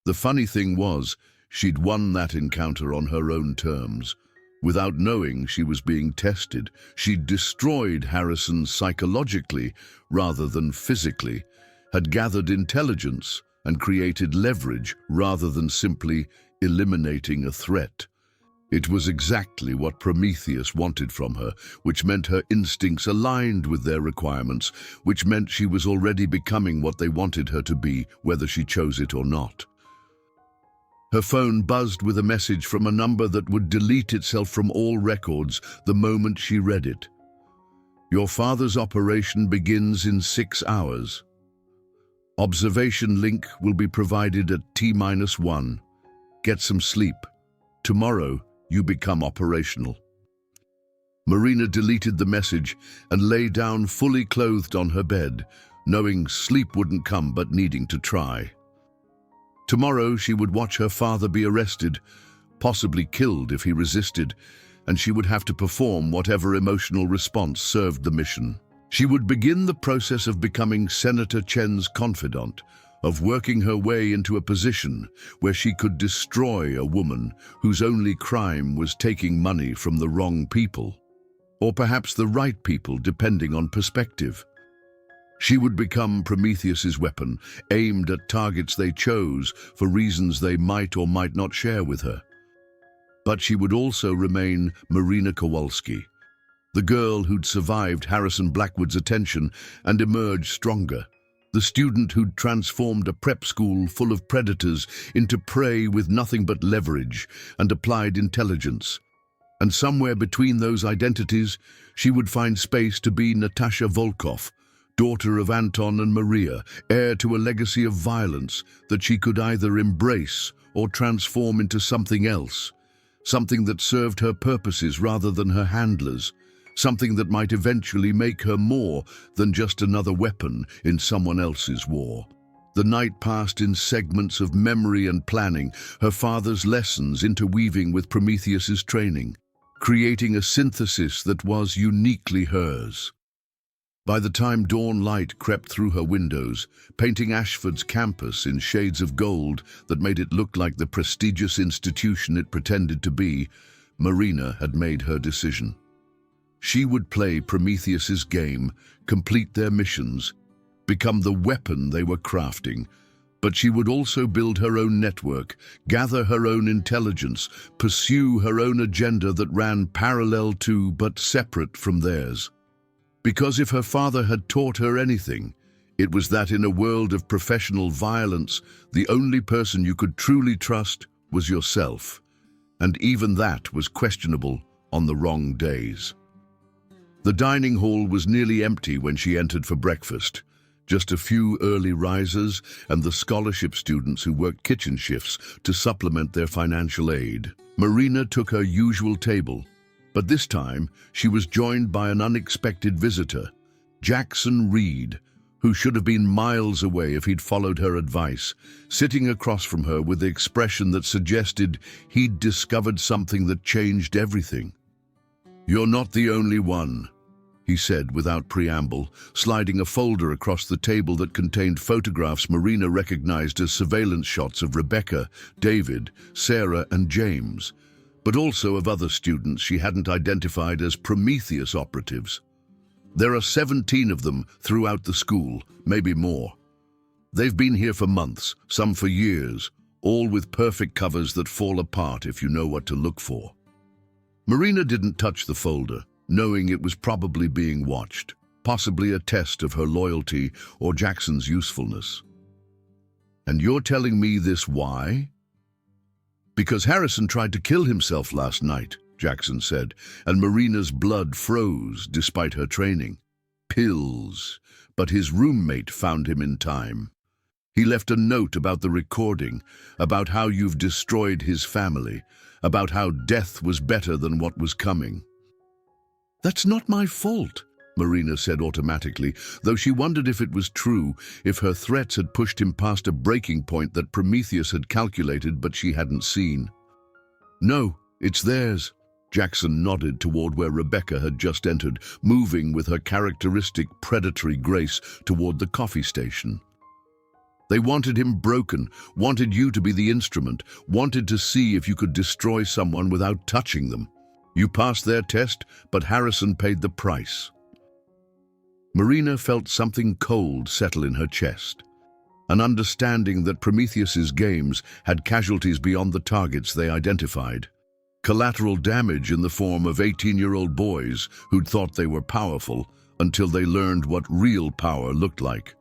Speaker 1: The funny thing was, she'd won that encounter on her own terms. Without knowing she was being tested, she'd destroyed Harrison psychologically rather than physically, had gathered intelligence and created leverage rather than simply eliminating a threat. It was exactly what Prometheus wanted from her, which meant her instincts aligned with their requirements, which meant she was already becoming what they wanted her to be, whether she chose it or not. Her phone buzzed with a message from a number that would delete itself from all records the moment she read it. "Your father's operation begins in 6 hours. Observation link will be provided at T-1. Get some sleep. Tomorrow, you become operational." Marina deleted the message and lay down fully clothed on her bed, knowing sleep wouldn't come but needing to try. Tomorrow she would watch her father be arrested, possibly killed if he resisted, and she would have to perform whatever emotional response served the mission. She would begin the process of becoming Senator Chen's confidant, of working her way into a position where she could destroy a woman whose only crime was taking money from the wrong people, or perhaps the right people, depending on perspective. She would become Prometheus's weapon, aimed at targets they chose for reasons they might or might not share with her. But she would also remain Marina Kowalski, the girl who'd survived Harrison Blackwood's attention and emerged stronger, the student who'd transformed a prep school full of predators into prey with nothing but leverage and applied intelligence. And somewhere between those identities, she would find space to be Natasha Volkov, daughter of Anton and Maria, heir to a legacy of violence that she could either embrace or transform into something else, something that served her purposes rather than her handlers, something that might eventually make her more than just another weapon in someone else's war. The night passed in segments of memory and planning, her father's lessons interweaving with Prometheus's training, creating a synthesis that was uniquely hers. By the time dawn light crept through her windows, painting Ashford's campus in shades of gold that made it look like the prestigious institution it pretended to be, Marina had made her decision. She would play Prometheus's game, complete their missions, become the weapon they were crafting, but she would also build her own network, gather her own intelligence, pursue her own agenda that ran parallel to but separate from theirs. Because if her father had taught her anything, it was that in a world of professional violence, the only person you could truly trust was yourself, and even that was questionable on the wrong days. The dining hall was nearly empty when she entered for breakfast. Just a few early risers and the scholarship students who worked kitchen shifts to supplement their financial aid. Marina took her usual table, but this time she was joined by an unexpected visitor, Jackson Reed, who should have been miles away if he'd followed her advice, sitting across from her with the expression that suggested he'd discovered something that changed everything. "You're not the only one," he said without preamble, sliding a folder across the table that contained photographs Marina recognized as surveillance shots of Rebecca, David, Sarah, and James, but also of other students she hadn't identified as Prometheus operatives. There are 17 of them throughout the school, maybe more. They've been here for months, some for years, all with perfect covers that fall apart if you know what to look for. Marina didn't touch the folder, knowing it was probably being watched, possibly a test of her loyalty or Jackson's usefulness. "And you're telling me this why?" "Because Harrison tried to kill himself last night," Jackson said, and Marina's blood froze despite her training. Pills, but his roommate found him in time. He left a note about the recording, about how you've destroyed his family, about how death was better than what was coming. "That's not my fault," Marina said automatically, though she wondered if it was true, if her threats had pushed him past a breaking point that Prometheus had calculated but she hadn't seen. "No, it's theirs." Jackson nodded toward where Rebecca had just entered, moving with her characteristic predatory grace toward the coffee station. "They wanted him broken, wanted you to be the instrument, wanted to see if you could destroy someone without touching them. You passed their test, but Harrison paid the price." Marina felt something cold settle in her chest, an understanding that Prometheus's games had casualties beyond the targets they identified. Collateral damage in the form of 18-year-old boys who'd thought they were powerful until they learned what real power looked like.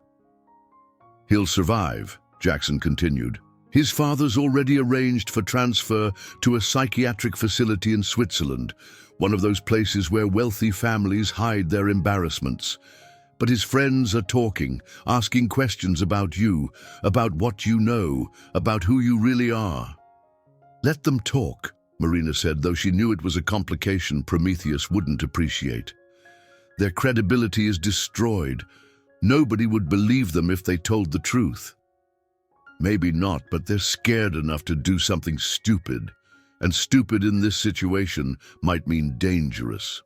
Speaker 1: "He'll survive," Jackson continued. "His father's already arranged for transfer to a psychiatric facility in Switzerland, one of those places where wealthy families hide their embarrassments. But his friends are talking, asking questions about you, about what you know, about who you really are." "Let them talk," Marina said, though she knew it was a complication Prometheus wouldn't appreciate. "Their credibility is destroyed. Nobody would believe them if they told the truth." "Maybe not, but they're scared enough to do something stupid, and stupid in this situation might mean dangerous."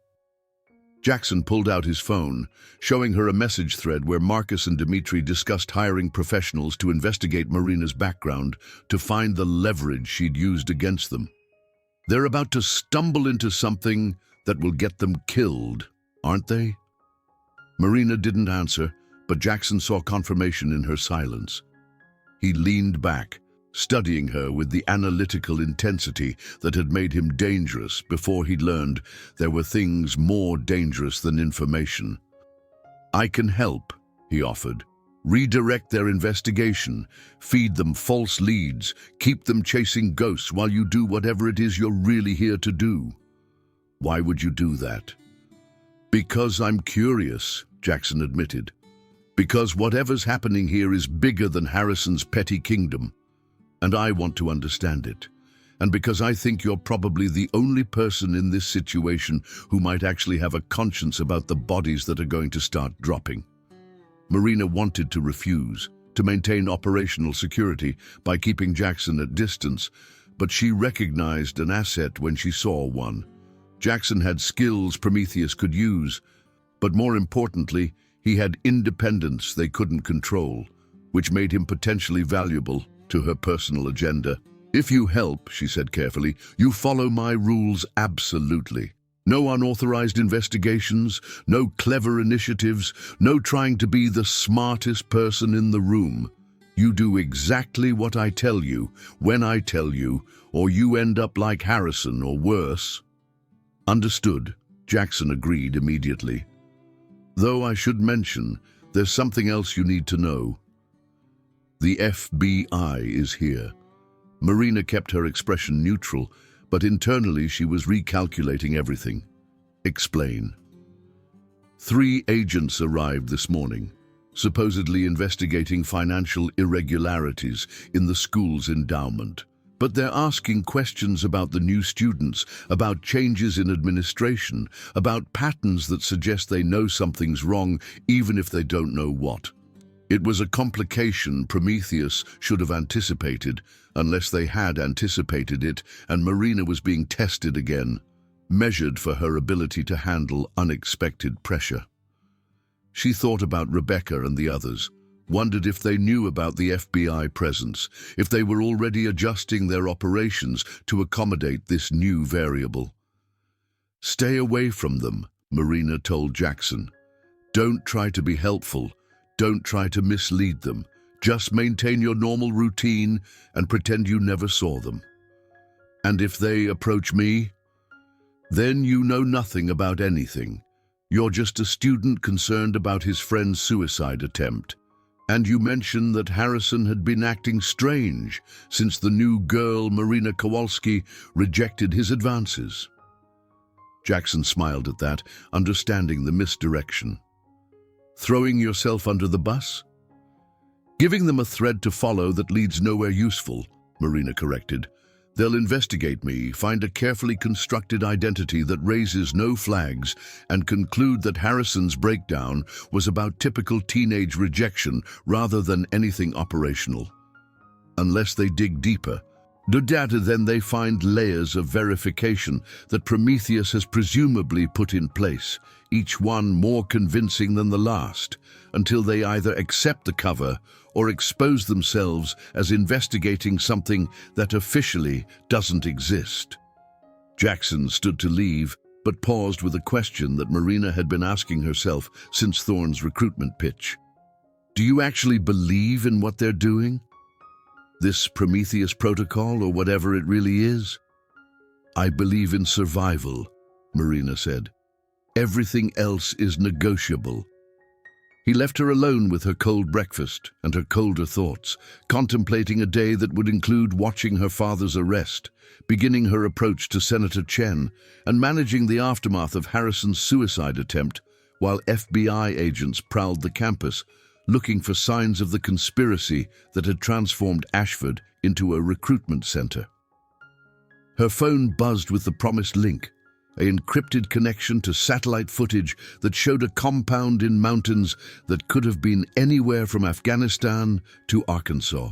Speaker 1: Jackson pulled out his phone, showing her a message thread where Marcus and Dimitri discussed hiring professionals to investigate Marina's background to find the leverage she'd used against them. "They're about to stumble into something that will get them killed, aren't they?" Marina didn't answer, but Jackson saw confirmation in her silence. He leaned back, studying her with the analytical intensity that had made him dangerous before he'd learned there were things more dangerous than information. "I can help," he offered. "Redirect their investigation, feed them false leads, keep them chasing ghosts while you do whatever it is you're really here to do." Why would you do that? Because I'm curious, Jackson admitted. Because whatever's happening here is bigger than Harrison's petty kingdom, and I want to understand it. And because I think you're probably the only person in this situation who might actually have a conscience about the bodies that are going to start dropping. Marina wanted to refuse, to maintain operational security by keeping Jackson at distance, but she recognized an asset when she saw one. Jackson had skills Prometheus could use, but more importantly, he had independence they couldn't control, which made him potentially valuable to her personal agenda. If you help, she said carefully, you follow my rules absolutely. No unauthorized investigations, no clever initiatives, no trying to be the smartest person in the room. You do exactly what I tell you, when I tell you, or you end up like Harrison or worse. Understood, Jackson agreed immediately. Though I should mention, there's something else you need to know. The FBI is here. Marina kept her expression neutral, but internally she was recalculating everything. Explain. 3 agents arrived this morning, supposedly investigating financial irregularities in the school's endowment. But they're asking questions about the new students, about changes in administration, about patterns that suggest they know something's wrong, even if they don't know what. It was a complication Prometheus should have anticipated, unless they had anticipated it, and Marina was being tested again, measured for her ability to handle unexpected pressure. She thought about Rebecca and the others, wondered if they knew about the FBI presence, if they were already adjusting their operations to accommodate this new variable. Stay away from them, Marina told Jackson. Don't try to be helpful. Don't try to mislead them. Just maintain your normal routine and pretend you never saw them. And if they approach me, then you know nothing about anything. You're just a student concerned about his friend's suicide attempt. And you mentioned that Harrison had been acting strange since the new girl, Marina Kowalski, rejected his advances. Jackson smiled at that, understanding the misdirection. Throwing yourself under the bus? Giving them a thread to follow that leads nowhere useful, Marina corrected. They'll investigate me, find a carefully constructed identity that raises no flags, and conclude that Harrison's breakdown was about typical teenage rejection rather than anything operational. Unless they dig deeper, no data, then they find layers of verification that Prometheus has presumably put in place, each one more convincing than the last, until they either accept the cover or expose themselves as investigating something that officially doesn't exist. Jackson stood to leave, but paused with a question that Marina had been asking herself since Thorne's recruitment pitch. Do you actually believe in what they're doing? This Prometheus protocol, or whatever it really is? I believe in survival, Marina said. Everything else is negotiable. He left her alone with her cold breakfast and her colder thoughts, contemplating a day that would include watching her father's arrest, beginning her approach to Senator Chen, and managing the aftermath of Harrison's suicide attempt, while FBI agents prowled the campus, looking for signs of the conspiracy that had transformed Ashford into a recruitment center. Her phone buzzed with the promised link, an encrypted connection to satellite footage that showed a compound in mountains that could have been anywhere from Afghanistan to Arkansas.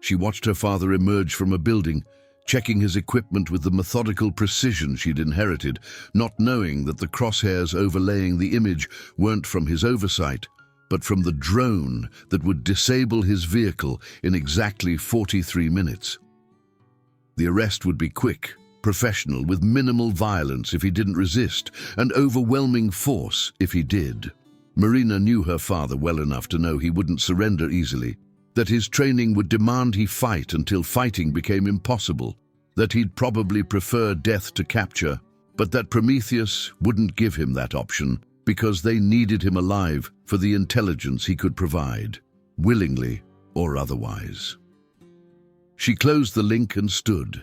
Speaker 1: She watched her father emerge from a building, checking his equipment with the methodical precision she'd inherited, not knowing that the crosshairs overlaying the image weren't from his oversight, but from the drone that would disable his vehicle in exactly 43 minutes. The arrest would be quick, professional, with minimal violence if he didn't resist, and overwhelming force if he did. Marina knew her father well enough to know he wouldn't surrender easily, that his training would demand he fight until fighting became impossible, that he'd probably prefer death to capture, but that Prometheus wouldn't give him that option because they needed him alive for the intelligence he could provide, willingly or otherwise. She closed the link and stood,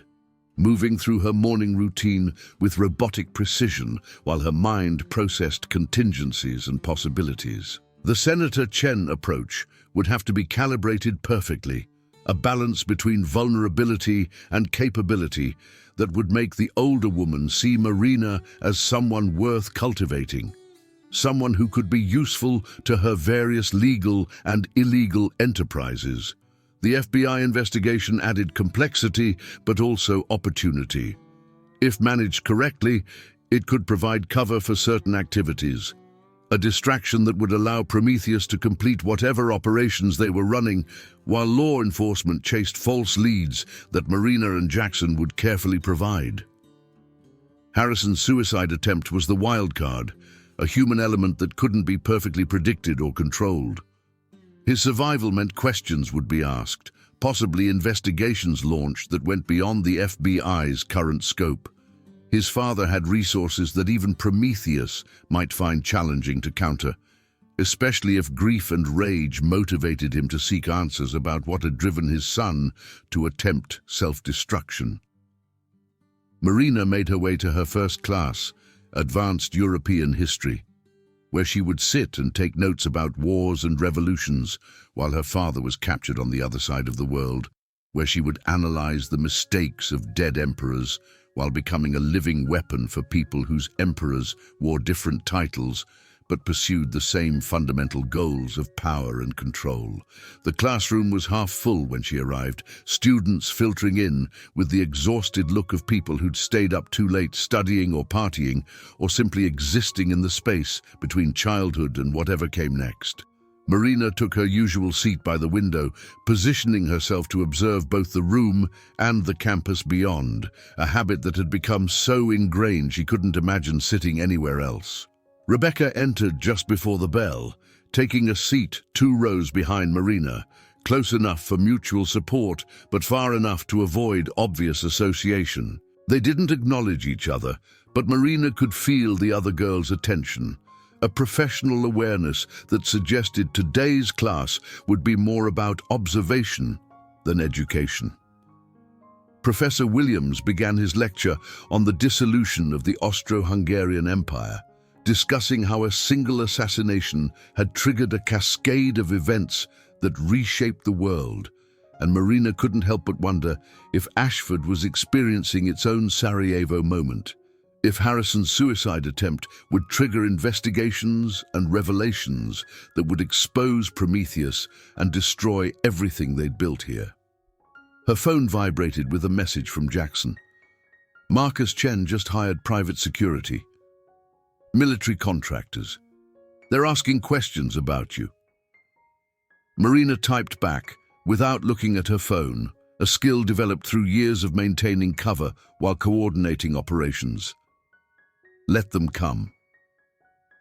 Speaker 1: moving through her morning routine with robotic precision while her mind processed contingencies and possibilities. The Senator Chen approach would have to be calibrated perfectly, a balance between vulnerability and capability that would make the older woman see Marina as someone worth cultivating, someone who could be useful to her various legal and illegal enterprises. The FBI investigation added complexity, but also opportunity. If managed correctly, it could provide cover for certain activities, a distraction that would allow Prometheus to complete whatever operations they were running, while law enforcement chased false leads that Marina and Jackson would carefully provide. Harrison's suicide attempt was the wild card, a human element that couldn't be perfectly predicted or controlled. His survival meant questions would be asked, possibly investigations launched that went beyond the FBI's current scope. His father had resources that even Prometheus might find challenging to counter, especially if grief and rage motivated him to seek answers about what had driven his son to attempt self-destruction. Marina made her way to her first class, Advanced European History, where she would sit and take notes about wars and revolutions while her father was captured on the other side of the world, where she would analyze the mistakes of dead emperors while becoming a living weapon for people whose emperors wore different titles but pursued the same fundamental goals of power and control. The classroom was half full when she arrived, students filtering in with the exhausted look of people who'd stayed up too late studying or partying, or simply existing in the space between childhood and whatever came next. Marina took her usual seat by the window, positioning herself to observe both the room and the campus beyond, a habit that had become so ingrained she couldn't imagine sitting anywhere else. Rebecca entered just before the bell, taking a seat 2 rows behind Marina, close enough for mutual support, but far enough to avoid obvious association. They didn't acknowledge each other, but Marina could feel the other girl's attention, a professional awareness that suggested today's class would be more about observation than education. Professor Williams began his lecture on the dissolution of the Austro-Hungarian Empire, discussing how a single assassination had triggered a cascade of events that reshaped the world, and Marina couldn't help but wonder if Ashford was experiencing its own Sarajevo moment, if Harrison's suicide attempt would trigger investigations and revelations that would expose Prometheus and destroy everything they'd built here. Her phone vibrated with a message from Jackson. Marcus Chen just hired private security. Military contractors. They're asking questions about you. Marina typed back, without looking at her phone, a skill developed through years of maintaining cover while coordinating operations. Let them come.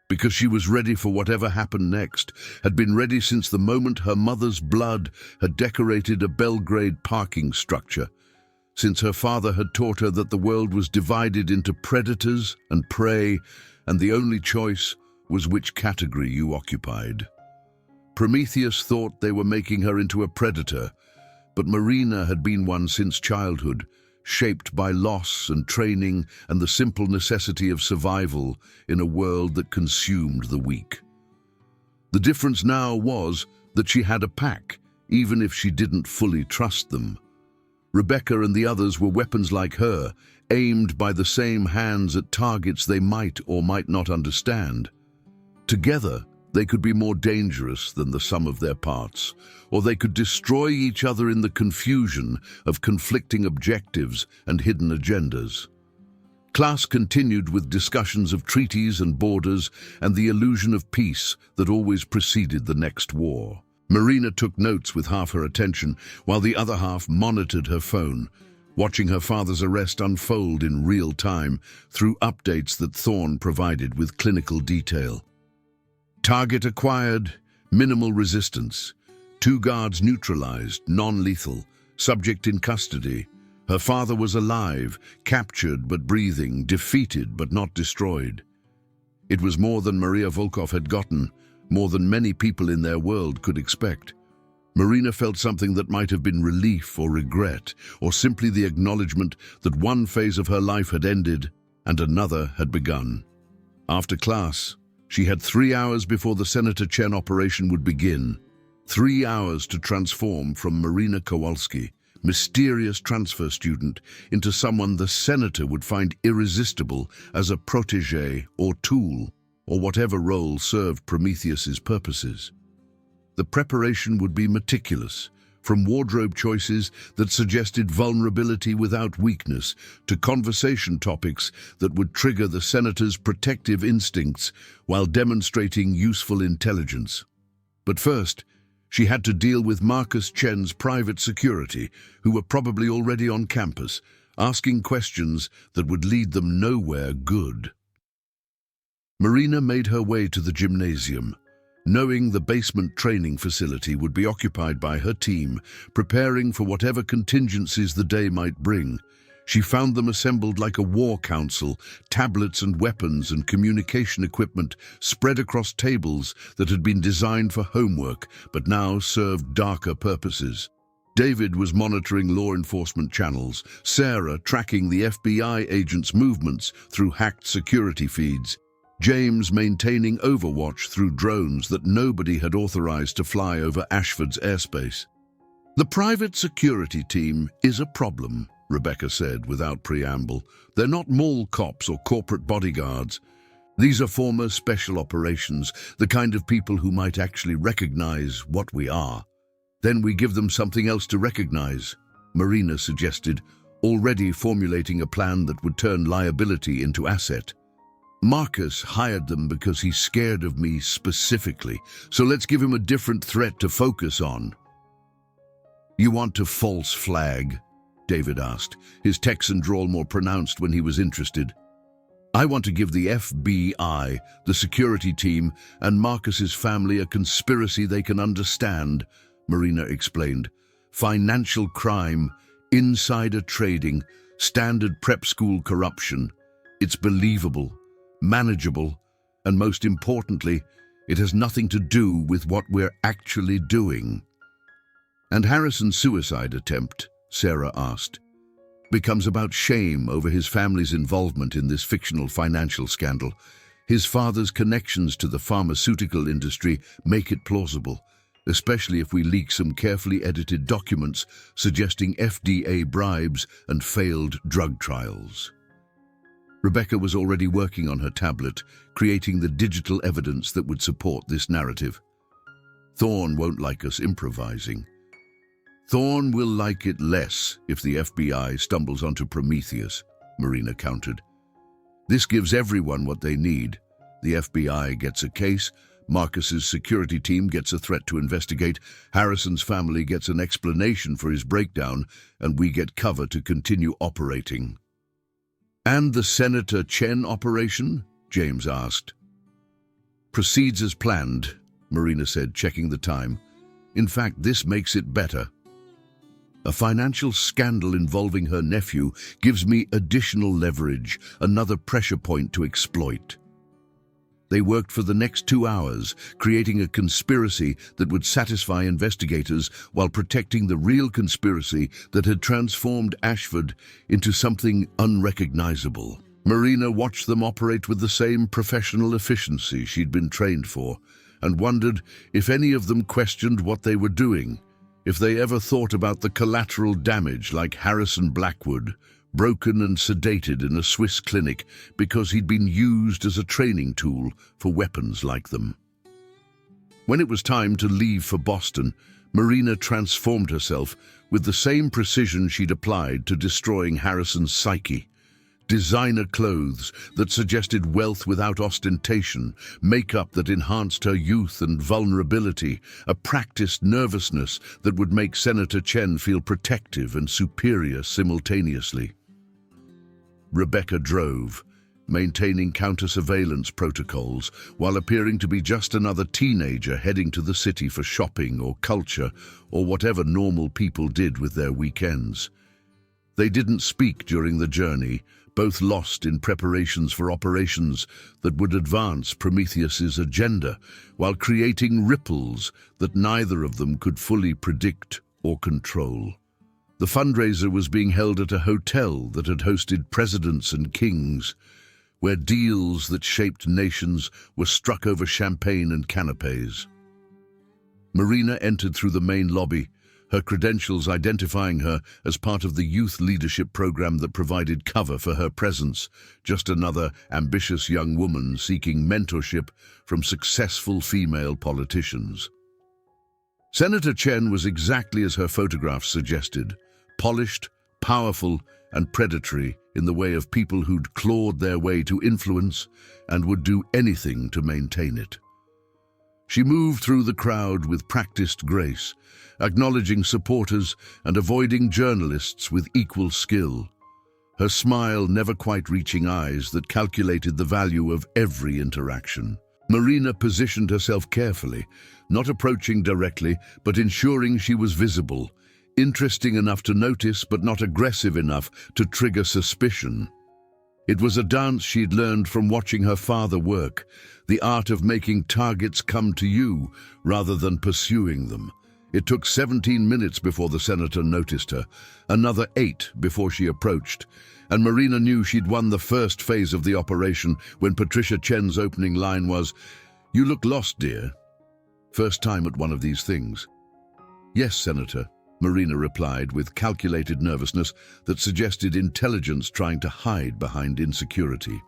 Speaker 1: Because she was ready for whatever happened next, had been ready since the moment her mother's blood had decorated a Belgrade parking structure, since her father had taught her that the world was divided into predators and prey, and the only choice was which category you occupied. Prometheus thought they were making her into a predator, but Marina had been one since childhood, shaped by loss and training and the simple necessity of survival in a world that consumed the weak. The difference now was that she had a pack, even if she didn't fully trust them. Rebecca and the others were weapons like her, aimed by the same hands at targets they might or might not understand. Together, they could be more dangerous than the sum of their parts, or they could destroy each other in the confusion of conflicting objectives and hidden agendas. Class continued with discussions of treaties and borders and the illusion of peace that always preceded the next war. Marina took notes with half her attention, while the other half monitored her phone, watching her father's arrest unfold in real time through updates that Thorne provided with clinical detail. Target acquired, minimal resistance. 2 guards neutralized, non-lethal, subject in custody. Her father was alive, captured but breathing, defeated but not destroyed. It was more than Maria Volkov had gotten, more than many people in their world could expect. Marina felt something that might have been relief or regret, or simply the acknowledgement that one phase of her life had ended and another had begun. After class, she had 3 hours before the Senator Chen operation would begin. 3 hours to transform from Marina Kowalski, mysterious transfer student, into someone the senator would find irresistible as a protégé or tool, or whatever role served Prometheus's purposes. The preparation would be meticulous, from wardrobe choices that suggested vulnerability without weakness to conversation topics that would trigger the senator's protective instincts while demonstrating useful intelligence. But first, she had to deal with Marcus Chen's private security, who were probably already on campus, asking questions that would lead them nowhere good. Marina made her way to the gymnasium, knowing the basement training facility would be occupied by her team, preparing for whatever contingencies the day might bring. She found them assembled like a war council, tablets and weapons and communication equipment spread across tables that had been designed for homework but now served darker purposes. David was monitoring law enforcement channels, Sarah tracking the FBI agents' movements through hacked security feeds, James maintaining overwatch through drones that nobody had authorized to fly over Ashford's airspace. "The private security team is a problem," Rebecca said without preamble. "They're not mall cops or corporate bodyguards. These are former special operations, the kind of people who might actually recognize what we are. Then we give them something else to recognize," Marina suggested, already formulating a plan that would turn liability into asset. "Marcus hired them because he's scared of me specifically, so let's give him a different threat to focus on." "You want to false flag?" David asked, his Texan drawl more pronounced when he was interested. "I want to give the FBI, the security team, and Marcus's family a conspiracy they can understand," Marina explained. "Financial crime, insider trading, standard prep school corruption. It's believable, manageable, and most importantly, it has nothing to do with what we're actually doing." "And Harrison's suicide attempt," Sarah asked, "becomes about shame over his family's involvement in this fictional financial scandal. His father's connections to the pharmaceutical industry make it plausible, especially if we leak some carefully edited documents suggesting FDA bribes and failed drug trials." Rebecca was already working on her tablet, creating the digital evidence that would support this narrative. "Thorne won't like us improvising. Thorne will like it less if the FBI stumbles onto Prometheus," Marina countered. "This gives everyone what they need. The FBI gets a case, Marcus's security team gets a threat to investigate, Harrison's family gets an explanation for his breakdown, and we get cover to continue operating." "And the Senator Chen operation?" James asked. "Proceeds as planned," Marina said, checking the time. "In fact, this makes it better. A financial scandal involving her nephew gives me additional leverage, another pressure point to exploit." They worked for the next 2 hours, creating a conspiracy that would satisfy investigators while protecting the real conspiracy that had transformed Ashford into something unrecognizable. Marina watched them operate with the same professional efficiency she'd been trained for, and wondered if any of them questioned what they were doing, if they ever thought about the collateral damage like Harrison Blackwood, broken and sedated in a Swiss clinic because he'd been used as a training tool for weapons like them. When it was time to leave for Boston, Marina transformed herself with the same precision she'd applied to destroying Harrison's psyche. Designer clothes that suggested wealth without ostentation, makeup that enhanced her youth and vulnerability, a practiced nervousness that would make Senator Chen feel protective and superior simultaneously. Rebecca drove, maintaining counter-surveillance protocols while appearing to be just another teenager heading to the city for shopping or culture or whatever normal people did with their weekends. They didn't speak during the journey, both lost in preparations for operations that would advance Prometheus's agenda, while creating ripples that neither of them could fully predict or control. The fundraiser was being held at a hotel that had hosted presidents and kings, where deals that shaped nations were struck over champagne and canapes. Marina entered through the main lobby, her credentials identifying her as part of the youth leadership program that provided cover for her presence, just another ambitious young woman seeking mentorship from successful female politicians. Senator Chen was exactly as her photograph suggested, polished, powerful, and predatory in the way of people who'd clawed their way to influence and would do anything to maintain it. She moved through the crowd with practiced grace, acknowledging supporters and avoiding journalists with equal skill, her smile never quite reaching eyes that calculated the value of every interaction. Marina positioned herself carefully, not approaching directly, but ensuring she was visible, interesting enough to notice but not aggressive enough to trigger suspicion. It was a dance she'd learned from watching her father work, the art of making targets come to you rather than pursuing them. It took 17 minutes before the senator noticed her, another 8 before she approached, and Marina knew she'd won the first phase of the operation when Patricia Chen's opening line was, "You look lost, dear." First time at one of these things. "Yes, Senator," Marina replied with calculated nervousness that suggested intelligence trying to hide behind insecurity.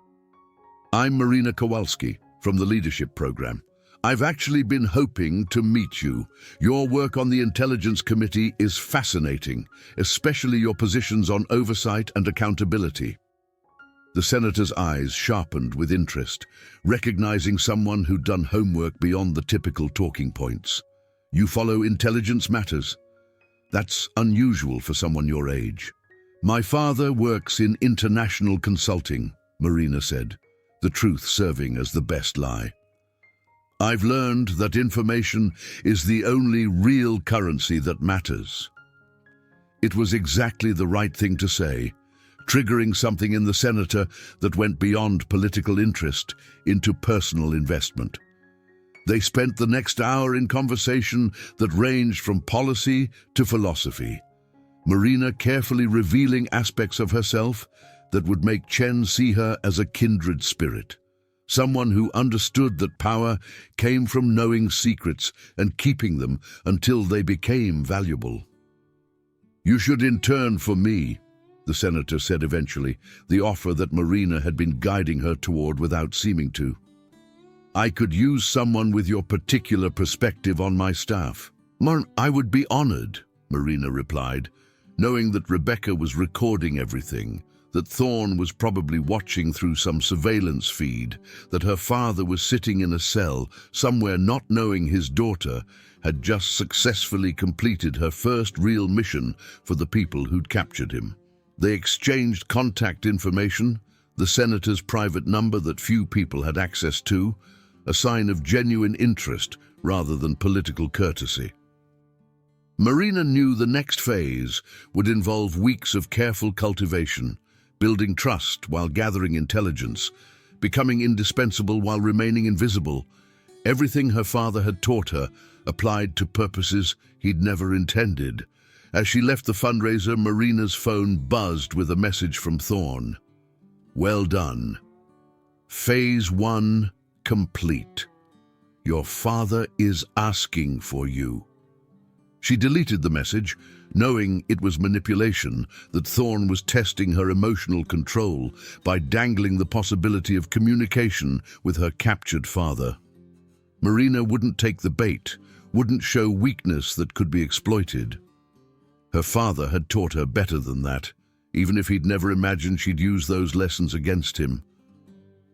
Speaker 1: "I'm Marina Kowalski from the leadership program. I've actually been hoping to meet you. Your work on the Intelligence Committee is fascinating, especially your positions on oversight and accountability." The senator's eyes sharpened with interest, recognizing someone who'd done homework beyond the typical talking points. "You follow intelligence matters? That's unusual for someone your age." "My father works in international consulting," Marina said, the truth serving as the best lie. "I've learned that information is the only real currency that matters." It was exactly the right thing to say, triggering something in the senator that went beyond political interest into personal investment. They spent the next hour in conversation that ranged from policy to philosophy, Marina carefully revealing aspects of herself that would make Chen see her as a kindred spirit. Someone who understood that power came from knowing secrets and keeping them until they became valuable. "You should intern for me," the senator said eventually, the offer that Marina had been guiding her toward without seeming to. "I could use someone with your particular perspective on my staff." "I would be honored," Marina replied, knowing that Rebecca was recording everything, that Thorne was probably watching through some surveillance feed, that her father was sitting in a cell somewhere not knowing his daughter had just successfully completed her first real mission for the people who'd captured him. They exchanged contact information, the senator's private number that few people had access to, a sign of genuine interest rather than political courtesy. Marina knew the next phase would involve weeks of careful cultivation, building trust while gathering intelligence, becoming indispensable while remaining invisible. Everything her father had taught her applied to purposes he'd never intended. As she left the fundraiser, Marina's phone buzzed with a message from Thorne. "Well done. Phase 1 complete. Your father is asking for you." She deleted the message, knowing it was manipulation, that Thorne was testing her emotional control by dangling the possibility of communication with her captured father. Marina wouldn't take the bait, wouldn't show weakness that could be exploited. Her father had taught her better than that, even if he'd never imagined she'd use those lessons against him.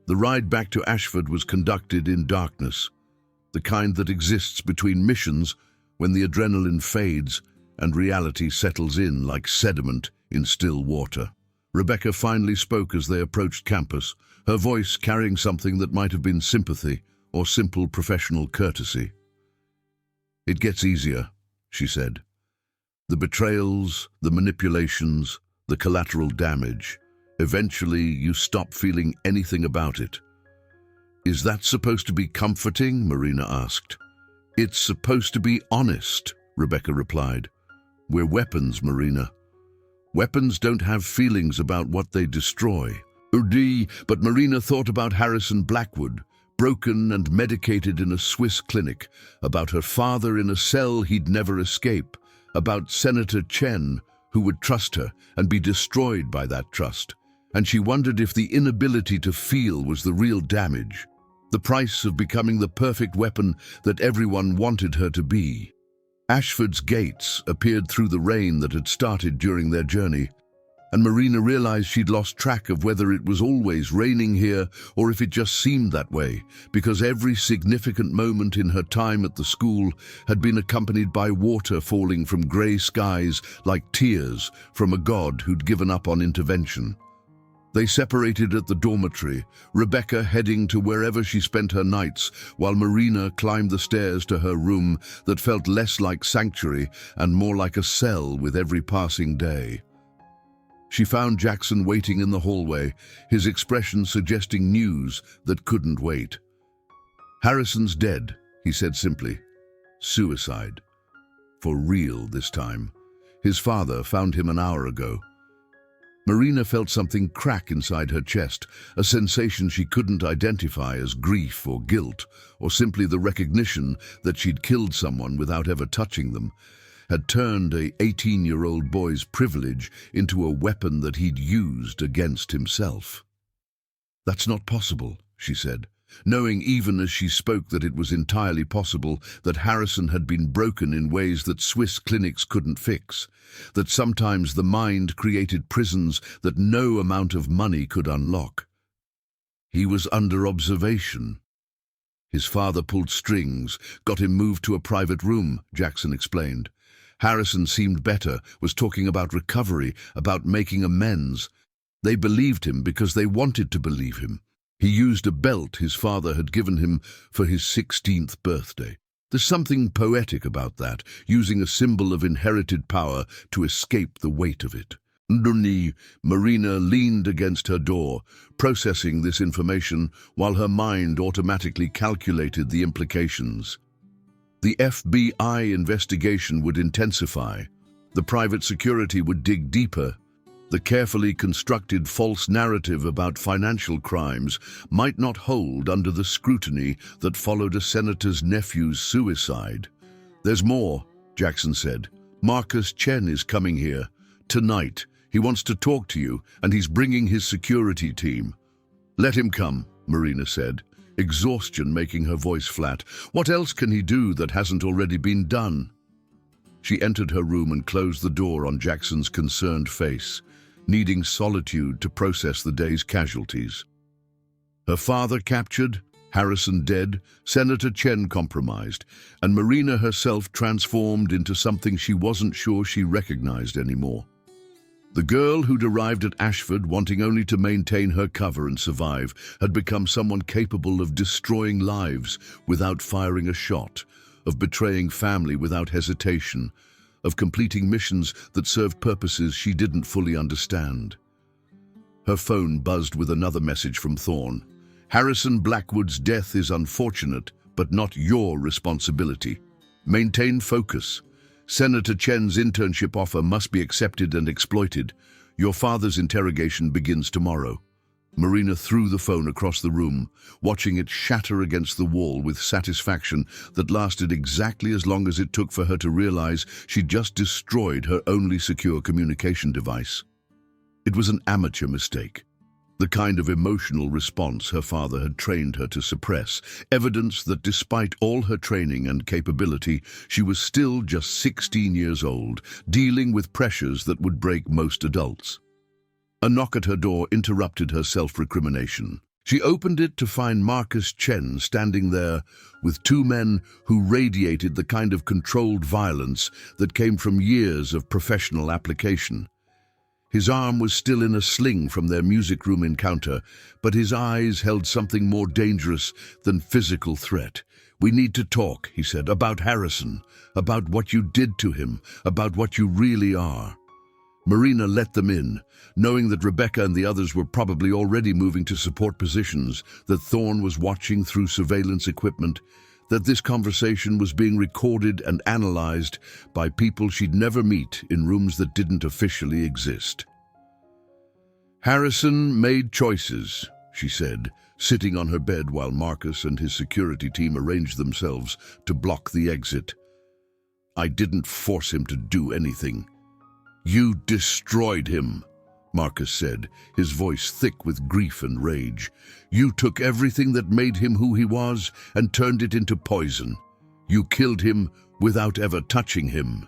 Speaker 1: The ride back to Ashford was conducted in darkness, the kind that exists between missions when the adrenaline fades and reality settles in like sediment in still water. Rebecca finally spoke as they approached campus, her voice carrying something that might have been sympathy or simple professional courtesy. "It gets easier," she said. "The betrayals, the manipulations, the collateral damage. Eventually, you stop feeling anything about it. Is that supposed to be comforting? Marina asked. It's supposed to be honest, Rebecca replied. We're weapons, Marina. Weapons don't have feelings about what they destroy. But Marina thought about Harrison Blackwood, broken and medicated in a Swiss clinic, about her father in a cell he'd never escape, about Senator Chen, who would trust her and be destroyed by that trust. And she wondered if the inability to feel was the real damage, the price of becoming the perfect weapon that everyone wanted her to be. Ashford's gates appeared through the rain that had started during their journey, and Marina realized she'd lost track of whether it was always raining here or if it just seemed that way, because every significant moment in her time at the school had been accompanied by water falling from grey skies like tears from a god who'd given up on intervention. They separated at the dormitory, Rebecca heading to wherever she spent her nights, while Marina climbed the stairs to her room that felt less like sanctuary and more like a cell with every passing day. She found Jackson waiting in the hallway, his expression suggesting news that couldn't wait. Harrison's dead, he said simply. Suicide. For real this time. His father found him an hour ago. Marina felt something crack inside her chest, a sensation she couldn't identify as grief or guilt, or simply the recognition that she'd killed someone without ever touching them, had turned a 18-year-old boy's privilege into a weapon that he'd used against himself. That's not possible, she said, knowing even as she spoke that it was entirely possible that Harrison had been broken in ways that Swiss clinics couldn't fix, that sometimes the mind created prisons that no amount of money could unlock. He was under observation. His father pulled strings, got him moved to a private room, Jackson explained. Harrison seemed better, was talking about recovery, about making amends. They believed him because they wanted to believe him. He used a belt his father had given him for his 16th birthday. There's something poetic about that, using a symbol of inherited power to escape the weight of it. Marina leaned against her door, processing this information while her mind automatically calculated the implications. The FBI investigation would intensify. The private security would dig deeper. The carefully constructed false narrative about financial crimes might not hold under the scrutiny that followed a senator's nephew's suicide. There's more, Jackson said. Marcus Chen is coming here. Tonight. He wants to talk to you, and he's bringing his security team. Let him come, Marina said, exhaustion making her voice flat. What else can he do that hasn't already been done? She entered her room and closed the door on Jackson's concerned face, needing solitude to process the day's casualties. Her father captured, Harrison dead, Senator Chen compromised, and Marina herself transformed into something she wasn't sure she recognized anymore. The girl who'd arrived at Ashford wanting only to maintain her cover and survive had become someone capable of destroying lives without firing a shot, of betraying family without hesitation, of completing missions that served purposes she didn't fully understand. Her phone buzzed with another message from Thorne. Harrison Blackwood's death is unfortunate, but not your responsibility. Maintain focus. Senator Chen's internship offer must be accepted and exploited. Your father's interrogation begins tomorrow. Marina threw the phone across the room, watching it shatter against the wall with satisfaction that lasted exactly as long as it took for her to realize she'd just destroyed her only secure communication device. It was an amateur mistake, the kind of emotional response her father had trained her to suppress, evidence that despite all her training and capability, she was still just 16 years old, dealing with pressures that would break most adults. A knock at her door interrupted her self-recrimination. She opened it to find Marcus Chen standing there with two men who radiated the kind of controlled violence that came from years of professional application. His arm was still in a sling from their music room encounter, but his eyes held something more dangerous than physical threat. We need to talk, he said, about Harrison, about what you did to him, about what you really are. Marina let them in, knowing that Rebecca and the others were probably already moving to support positions, that Thorne was watching through surveillance equipment, that this conversation was being recorded and analyzed by people she'd never meet in rooms that didn't officially exist. "Harrison made choices," she said, sitting on her bed while Marcus and his security team arranged themselves to block the exit. "I didn't force him to do anything." "You destroyed him," Marcus said, his voice thick with grief and rage. "You took everything that made him who he was and turned it into poison. You killed him without ever touching him."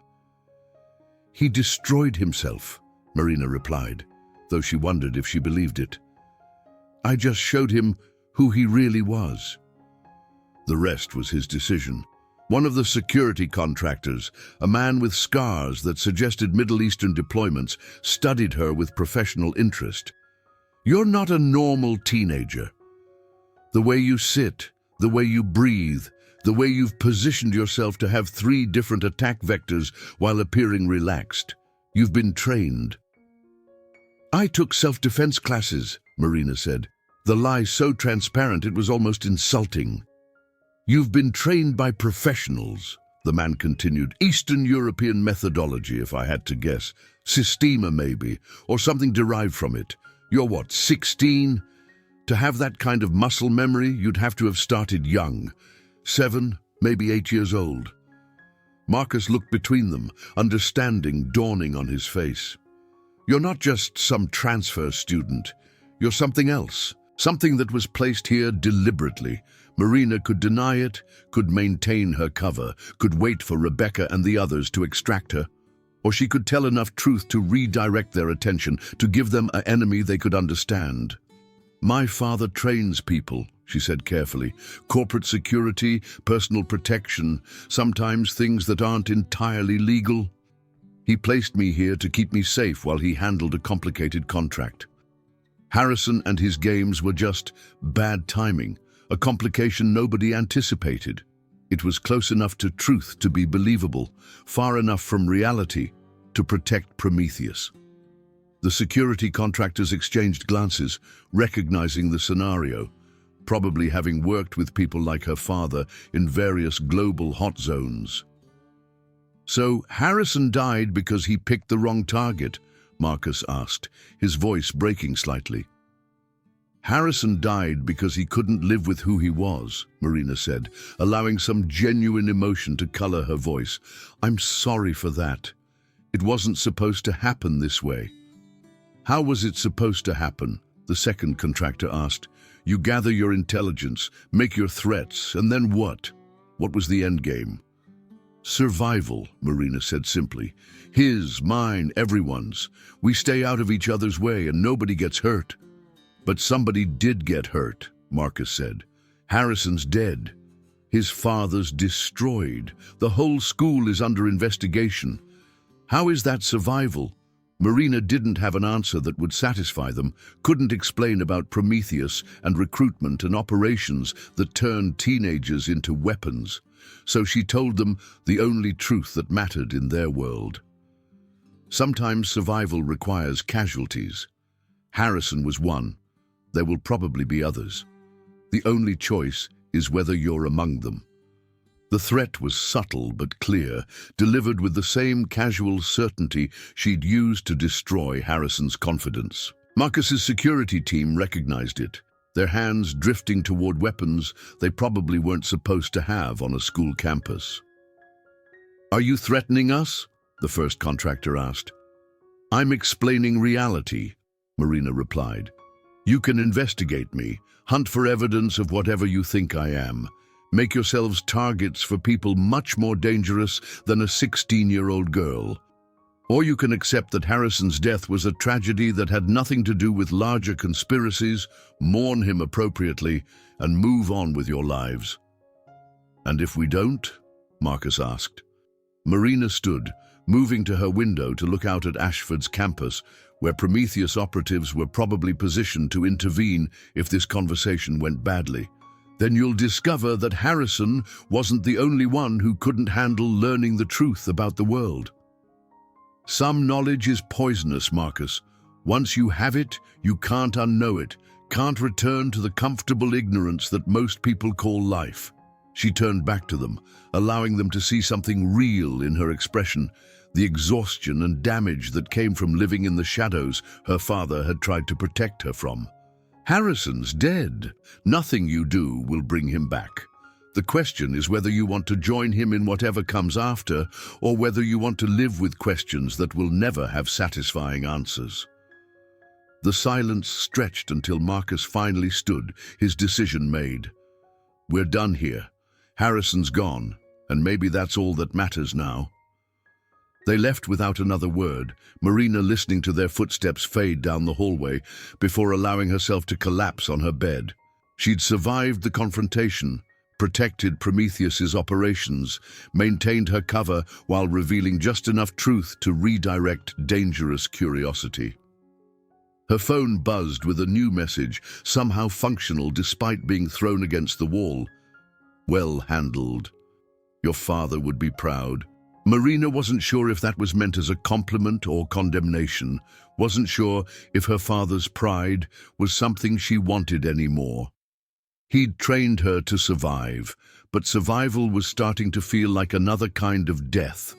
Speaker 1: "He destroyed himself," Marina replied, though she wondered if she believed it. "I just showed him who he really was." The rest was his decision. One of the security contractors, a man with scars that suggested Middle Eastern deployments, studied her with professional interest. "You're not a normal teenager. The way you sit, the way you breathe, the way you've positioned yourself to have 3 different attack vectors while appearing relaxed. You've been trained." "I took self-defense classes," Marina said, the lie so transparent it was almost insulting. "You've been trained by professionals," the man continued. "Eastern European methodology, if I had to guess. Systema, maybe, or something derived from it. You're what, 16? To have that kind of muscle memory, you'd have to have started young. 7, maybe 8 years old." Marcus looked between them, understanding dawning on his face. "You're not just some transfer student. You're something else. Something that was placed here deliberately. Marina could deny it, could maintain her cover, could wait for Rebecca and the others to extract her. Or she could tell enough truth to redirect their attention, to give them an enemy they could understand. "My father trains people," she said carefully. "Corporate security, personal protection, sometimes things that aren't entirely legal. He placed me here to keep me safe while he handled a complicated contract. Harrison and his games were just bad timing, a complication nobody anticipated. It was close enough to truth to be believable, far enough from reality to protect Prometheus." The security contractors exchanged glances, recognizing the scenario, probably having worked with people like her father in various global hot zones. "So Harrison died because he picked the wrong target?" Marcus asked, his voice breaking slightly. "Harrison died because he couldn't live with who he was," Marina said, allowing some genuine emotion to color her voice. "I'm sorry for that. It wasn't supposed to happen this way." "How was it supposed to happen?" the second contractor asked. "You gather your intelligence, make your threats, and then what? What was the end game?" "Survival," Marina said simply. "His, mine, everyone's. We stay out of each other's way and nobody gets hurt." "But somebody did get hurt," Marcus said. "Harrison's dead. His father's destroyed. The whole school is under investigation. How is that survival?" Marina didn't have an answer that would satisfy them, couldn't explain about Prometheus and recruitment and operations that turned teenagers into weapons. So she told them the only truth that mattered in their world. Sometimes survival requires casualties. Harrison was one. There will probably be others. The only choice is whether you're among them. The threat was subtle but clear, delivered with the same casual certainty she'd used to destroy Harrison's confidence. Marcus's security team recognized it, their hands drifting toward weapons they probably weren't supposed to have on a school campus. "Are you threatening us?" the first contractor asked. "I'm explaining reality," Marina replied. "You can investigate me, hunt for evidence of whatever you think I am. Make yourselves targets for people much more dangerous than a 16-year-old girl. Or you can accept that Harrison's death was a tragedy that had nothing to do with larger conspiracies, mourn him appropriately, and move on with your lives." "And if we don't?" Marcus asked. Marina stood, moving to her window to look out at Ashford's campus, where Prometheus operatives were probably positioned to intervene if this conversation went badly. "Then you'll discover that Harrison wasn't the only one who couldn't handle learning the truth about the world." Some knowledge is poisonous, Marcus. Once you have it, you can't unknow it, can't return to the comfortable ignorance that most people call life. She turned back to them, allowing them to see something real in her expression, the exhaustion and damage that came from living in the shadows her father had tried to protect her from. Harrison's dead. Nothing you do will bring him back. The question is whether you want to join him in whatever comes after, or whether you want to live with questions that will never have satisfying answers. The silence stretched until Marcus finally stood, his decision made. We're done here. Harrison's gone, and maybe that's all that matters now. They left without another word, Marina listening to their footsteps fade down the hallway before allowing herself to collapse on her bed. She'd survived the confrontation, protected Prometheus's operations, maintained her cover while revealing just enough truth to redirect dangerous curiosity. Her phone buzzed with a new message, somehow functional despite being thrown against the wall. Well handled. Your father would be proud. Marina wasn't sure if that was meant as a compliment or condemnation, wasn't sure if her father's pride was something she wanted anymore. He'd trained her to survive, but survival was starting to feel like another kind of death.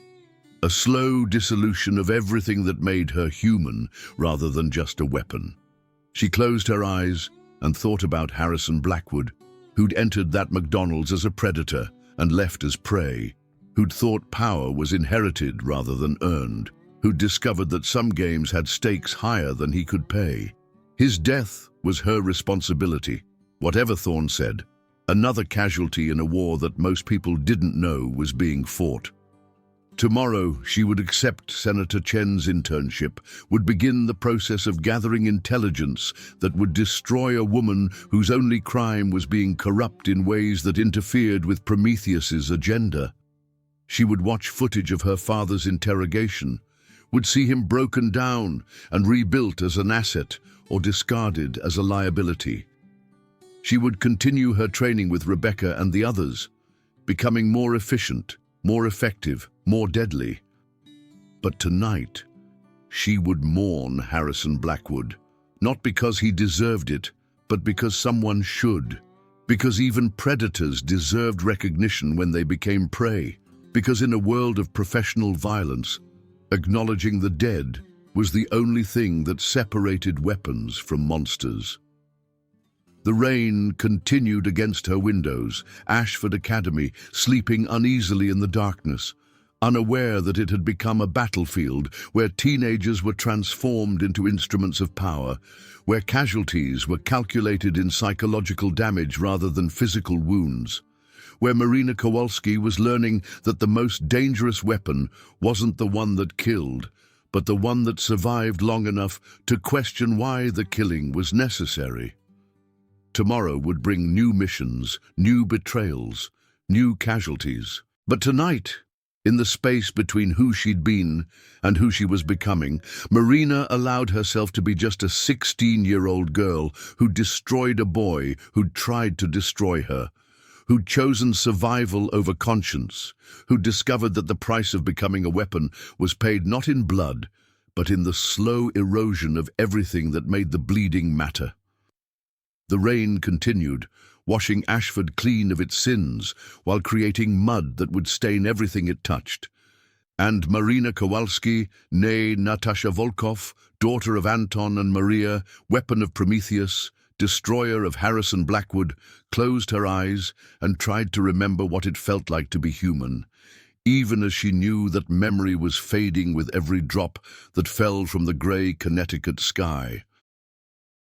Speaker 1: A slow dissolution of everything that made her human rather than just a weapon. She closed her eyes and thought about Harrison Blackwood, who'd entered that McDonald's as a predator and left as prey, who'd thought power was inherited rather than earned, who'd discovered that some games had stakes higher than he could pay. His death was her responsibility, whatever Thorne said, another casualty in a war that most people didn't know was being fought. Tomorrow, she would accept Senator Chen's internship, would begin the process of gathering intelligence that would destroy a woman whose only crime was being corrupt in ways that interfered with Prometheus's agenda. She would watch footage of her father's interrogation, would see him broken down and rebuilt as an asset or discarded as a liability. She would continue her training with Rebecca and the others, becoming more efficient, more effective, more deadly. But tonight, she would mourn Harrison Blackwood, not because he deserved it, but because someone should, because even predators deserved recognition when they became prey, because in a world of professional violence, acknowledging the dead was the only thing that separated weapons from monsters. The rain continued against her windows, Ashford Academy, sleeping uneasily in the darkness, unaware that it had become a battlefield where teenagers were transformed into instruments of power, where casualties were calculated in psychological damage rather than physical wounds, where Marina Kowalski was learning that the most dangerous weapon wasn't the one that killed, but the one that survived long enough to question why the killing was necessary. Tomorrow would bring new missions, new betrayals, new casualties. But tonight, in the space between who she'd been and who she was becoming, Marina allowed herself to be just a 16-year-old girl who'd destroyed a boy who'd tried to destroy her, who'd chosen survival over conscience, who'd discovered that the price of becoming a weapon was paid not in blood, but in the slow erosion of everything that made the bleeding matter. The rain continued, washing Ashford clean of its sins while creating mud that would stain everything it touched. And Marina Kowalski, née Natasha Volkov, daughter of Anton and Maria, weapon of Prometheus, destroyer of Harrison Blackwood, closed her eyes and tried to remember what it felt like to be human, even as she knew that memory was fading with every drop that fell from the grey Connecticut sky.